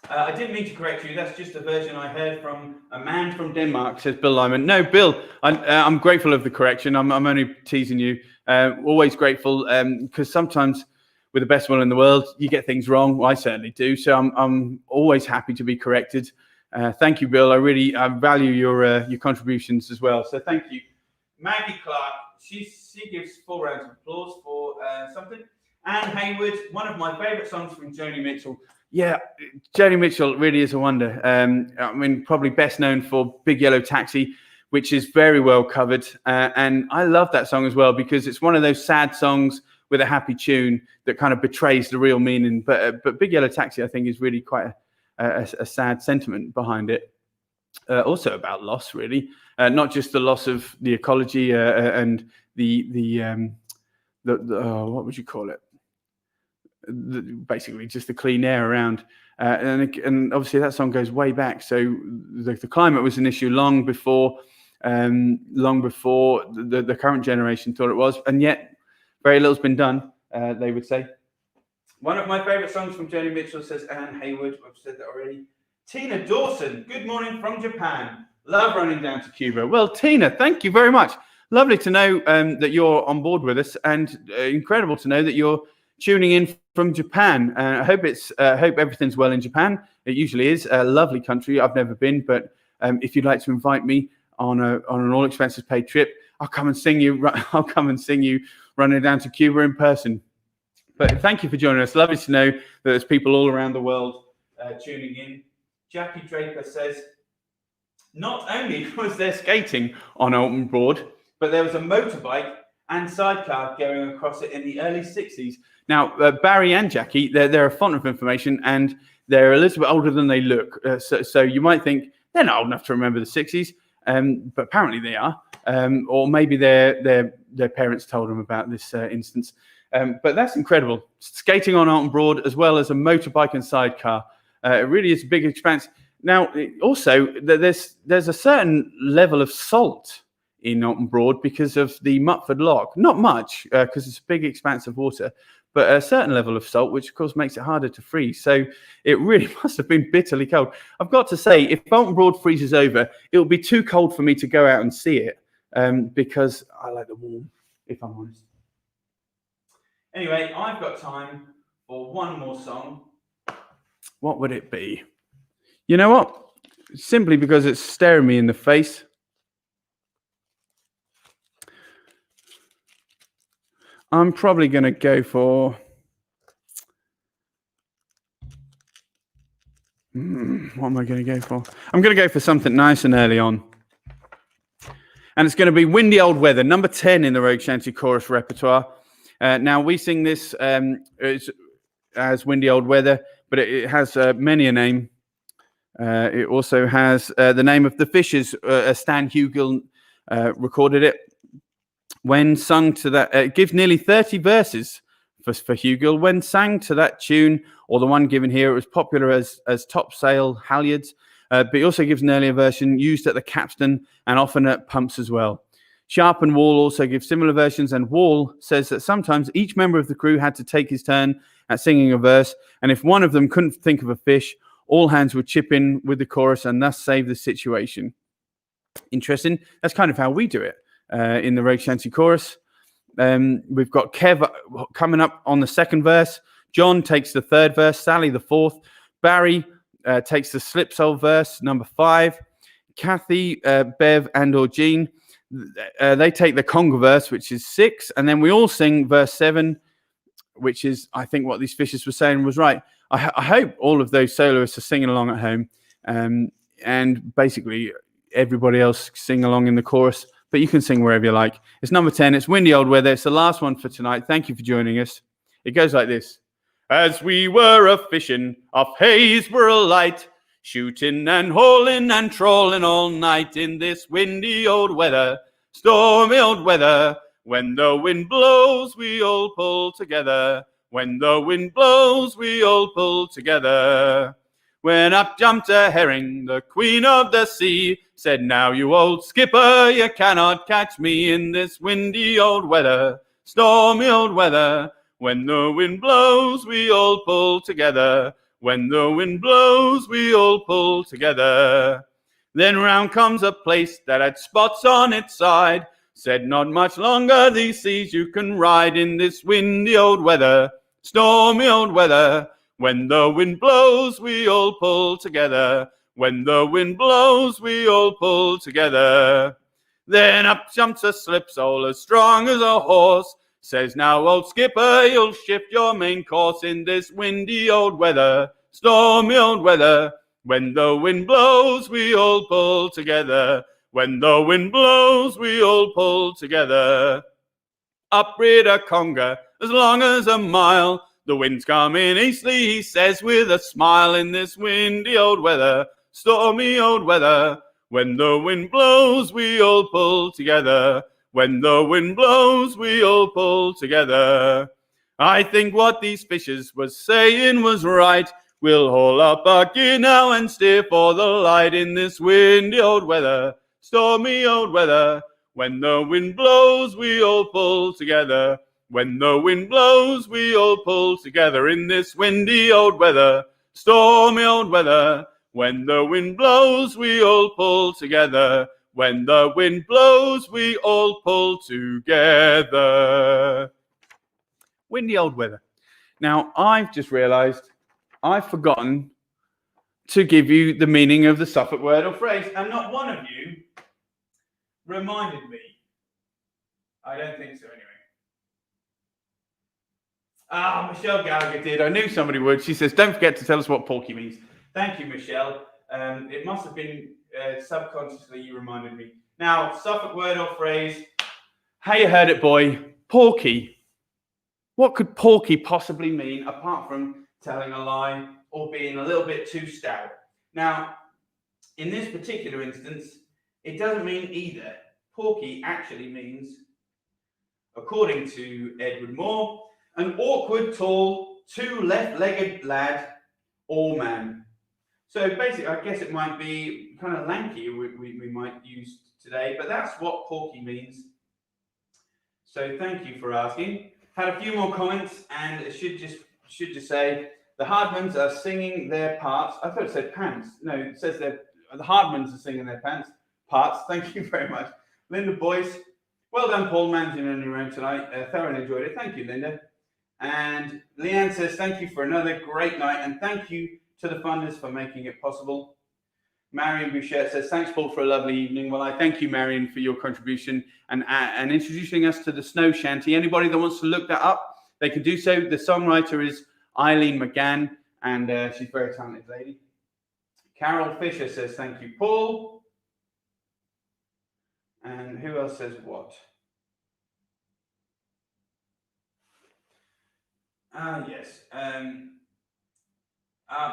Speaker 1: I didn't mean to correct you. That's just a version I heard from a man from Denmark, says Bill Lyman. No, Bill, I'm grateful of the correction. I'm only teasing you. Always grateful, because sometimes with the best will in the world, you get things wrong. Well, I certainly do. So I'm always happy to be corrected. Thank you, Bill. I value your contributions as well. So thank you. Maggie Clark, she gives 4 rounds of applause for something. Anne Hayward, one of my favourite songs from Joni Mitchell. Yeah, Joni Mitchell really is a wonder. I mean, probably best known for Big Yellow Taxi, which is very well covered. And I love that song as well, because it's one of those sad songs with a happy tune that kind of betrays the real meaning. But Big Yellow Taxi, I think, is really quite a sad sentiment behind it. Also about loss, really. Not just the loss of the ecology and the what would you call it? Basically just the clean air around, and obviously that song goes way back. So the climate was an issue long before the current generation thought it was, and yet very little's been done. They would say. One of my favourite songs from Joni Mitchell, says Anne Hayward. I've said that already. Tina Dawson, good morning from Japan. Love Running Down to Cuba. Well, Tina, thank you very much. Lovely to know that you're on board with us, and incredible to know that you're tuning in from Japan. I hope everything's well in Japan. It usually is a lovely country. I've never been, but if you'd like to invite me on an all expenses paid trip, I'll come and sing you. I'll come and sing you Running Down to Cuba in person. But thank you for joining us. Lovely to know that there's people all around the world tuning in. Jackie Draper says, not only was there skating on Alton Broad, but there was a motorbike and sidecar going across it in the early 60s. Now, Barry and Jackie, they're a font of information, and they're a little bit older than they look. So you might think they're not old enough to remember the 60s, but apparently they are. Or maybe their parents told them about this instance. But that's incredible. Skating on Alton Broad, as well as a motorbike and sidecar. It really is a big expanse. Now, also, there's a certain level of salt in Alton Broad because of the Mutford Lock. Not much, because it's a big expanse of water, but a certain level of salt, which of course makes it harder to freeze. So it really must have been bitterly cold. I've got to say, if Alton Broad freezes over, it'll be too cold for me to go out and see it, because I like the warm, if I'm honest. Anyway, I've got time for one more song. What would it be? You know what? Simply because it's staring me in the face. I'm probably going to go for... what am I going to go for? I'm going to go for something nice and early on. And it's going to be Windy Old Weather, number 10 in the Rogue Shanty chorus repertoire. Now, we sing this as Windy Old Weather, but it has many a name. It also has the name of the Fishers. Stan Hugill recorded it. When sung to that, it gives nearly 30 verses for Hugill. When sang to that tune, or the one given here, it was popular as topsail halyards, but it also gives an earlier version used at the capstan and often at pumps as well. Sharp and Wall also give similar versions, and Wall says that sometimes each member of the crew had to take his turn at singing a verse, and if one of them couldn't think of a fish, all hands would chip in with the chorus and thus save the situation. Interesting. That's kind of how we do it in the Rogue Shanty chorus. We've got Kev coming up on the second verse. John takes the third verse. Sally the fourth. Barry takes the slip soul verse, number 5. Kathy, Bev, and or Jean, they take the conga verse, which is 6. And then we all sing verse 7, which is, I think, what these fishers were saying was right. I hope all of those soloists are singing along at home. And basically, everybody else sing along in the chorus. But you can sing wherever you like. It's number 10. It's Windy Old Weather. It's the last one for tonight. Thank you for joining us. It goes like this. As we were a-fishing, off haze were alight, shooting and hauling and trawling all night in this windy old weather, stormy old weather. When the wind blows, we all pull together. When the wind blows, we all pull together. When up jumped a herring, the queen of the sea, said, now you old skipper, you cannot catch me in this windy old weather, stormy old weather. When the wind blows, we all pull together. When the wind blows, we all pull together. Then round comes a place that had spots on its side, said, not much longer these seas you can ride in this windy old weather, stormy old weather. When the wind blows, we all pull together. When the wind blows, we all pull together. Then up jumps a slipsole as strong as a horse, says, now old skipper, you'll shift your main course in this windy old weather, stormy old weather. When the wind blows, we all pull together. When the wind blows, we all pull together. Up rid a conger as long as a mile, the wind's coming easterly, he says with a smile, in this windy old weather, stormy old weather. When the wind blows, we all pull together. When the wind blows, we all pull together. I think what these fishers was saying was right. We'll haul up our gear now and steer for the light in this windy old weather, stormy old weather. When the wind blows, we all pull together. When the wind blows, we all pull together in this windy old weather, stormy old weather. When the wind blows, we all pull together. When the wind blows, we all pull together. Windy old weather. Now, I've just realised I've forgotten to give you the meaning of the Suffolk word or phrase, and not one of you reminded me. I don't think so, anyway. Michelle Gallagher did. I knew somebody would. She says, don't forget to tell us what porky means. Thank you, Michelle. It must have been subconsciously you reminded me. Now, Suffolk word or phrase. How you heard it, boy. Porky. What could porky possibly mean apart from telling a lie or being a little bit too stout? Now, in this particular instance, it doesn't mean either. Porky actually means, according to Edward Moore, an awkward, tall, two left-legged lad or man. So basically, I guess it might be kind of lanky, we might use today, but that's what porky means. So thank you for asking. Had a few more comments, and it should just say the Hardmans are singing their parts. I thought it said pants. No, it says the Hardmans are singing their parts. Thank you very much, Linda Boyce. Well done, Paul, managing on your own tonight. Thoroughly enjoyed it. Thank you, Linda. And Leanne says, thank you for another great night, and thank you to the funders for making it possible. Marion Bouchette says, thanks, Paul, for a lovely evening. Well, I thank you, Marion, for your contribution and introducing us to the Snow Shanty. Anybody that wants to look that up, they can do so. The songwriter is Eileen McGann, and she's a very talented lady. Carol Fisher says, thank you, Paul. And who else says what? Yes.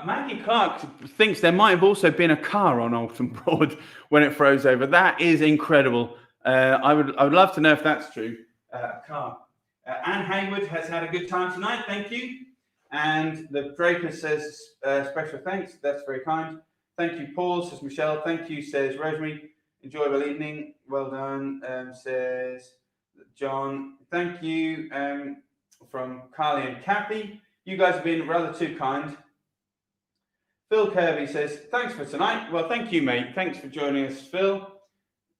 Speaker 1: Maggie Clark thinks there might have also been a car on Alton Broad when it froze over. That is incredible. I would love to know if that's true. A car. Anne Hayward has had a good time tonight. Thank you. And the Draper says special thanks. That's very kind. Thank you, Paul, says Michelle. Thank you, says Rosemary. enjoyable evening. Well done, says John. Thank you from Carly and Kathy. You guys have been rather too kind. Phil Kirby says, thanks for tonight. Well, thank you, mate. Thanks for joining us, Phil.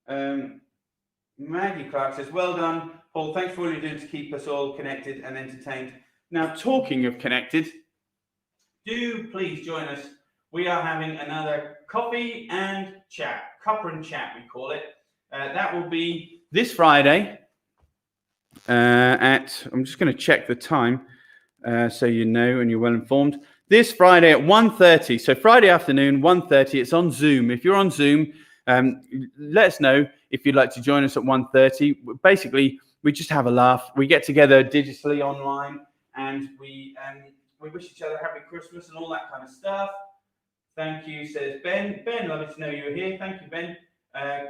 Speaker 1: Maggie Clark says, well done, Paul. Thanks for all you're doing to keep us all connected and entertained. Now, talking of connected, do please join us. We are having another coffee and chat, copper and chat, we call it. That will be this Friday I'm just going to check the time so you know and you're well informed. This Friday at 1:30, so Friday afternoon, 1:30, it's on Zoom. If you're on Zoom, let us know if you'd like to join us at 1:30. Basically, we just have a laugh. We get together digitally online and we wish each other happy Christmas and all that kind of stuff. Thank you, says Ben. Ben, lovely to know you were here. Thank you, Ben.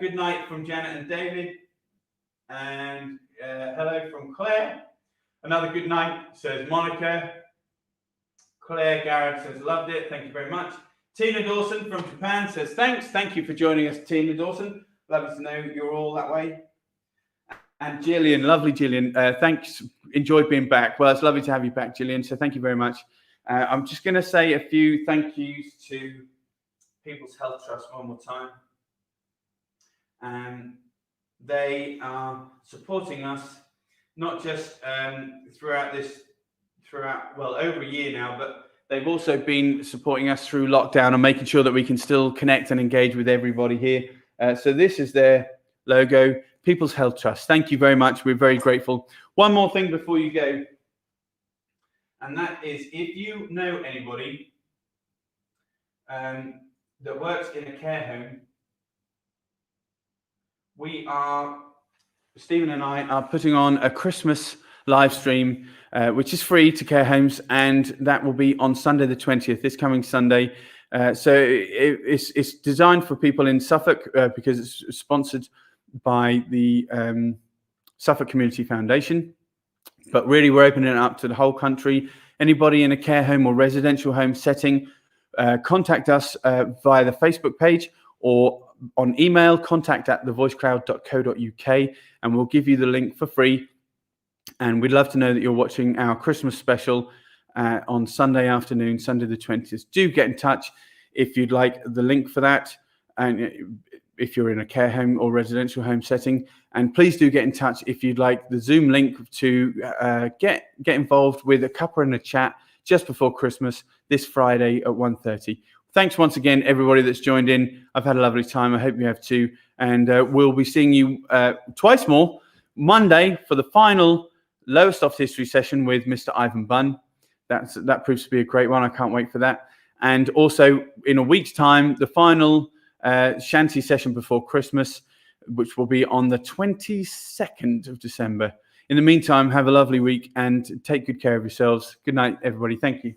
Speaker 1: Good night from Janet and David. And hello from Claire. Another good night, says Monica. Claire Garrett says, loved it. Thank you very much. Tina Dawson from Japan says, thanks. Thank you for joining us, Tina Dawson. Lovely to know you're all that way. And Gillian, lovely Gillian. Thanks. Enjoyed being back. Well, it's lovely to have you back, Gillian. So thank you very much. I'm just going to say a few thank yous to People's Health Trust one more time. They are supporting us, not just throughout over a year now, but they've also been supporting us through lockdown and making sure that we can still connect and engage with everybody here. So this is their logo, People's Health Trust. Thank you very much. We're very grateful. One more thing before you go, and that is if you know anybody that works in a care home, Stephen and I are putting on a Christmas live stream, which is free to care homes, and that will be on Sunday the 20th, this coming Sunday. So it's designed for people in Suffolk because it's sponsored by the Suffolk Community Foundation. But really, we're opening it up to the whole country. Anybody in a care home or residential home setting, contact us via the Facebook page or on email, contact@thevoicecrowd.co.uk, and we'll give you the link for free. And we'd love to know that you're watching our Christmas special on Sunday afternoon, Sunday the 20th. Do get in touch if you'd like the link for that, and if you're in a care home or residential home setting. And please do get in touch if you'd like the Zoom link to get involved with a cuppa and a chat just before Christmas this Friday at 1:30. Thanks once again, everybody that's joined in. I've had a lovely time. I hope you have too. And we'll be seeing you twice more Monday for the final Lowest Off History session with Mr. Ivan Bunn. That proves to be a great one. I can't wait for that. And also in a week's time, the final Shanty session before Christmas, which will be on the 22nd of December. In the meantime, have a lovely week and take good care of yourselves. Good night, everybody. Thank you.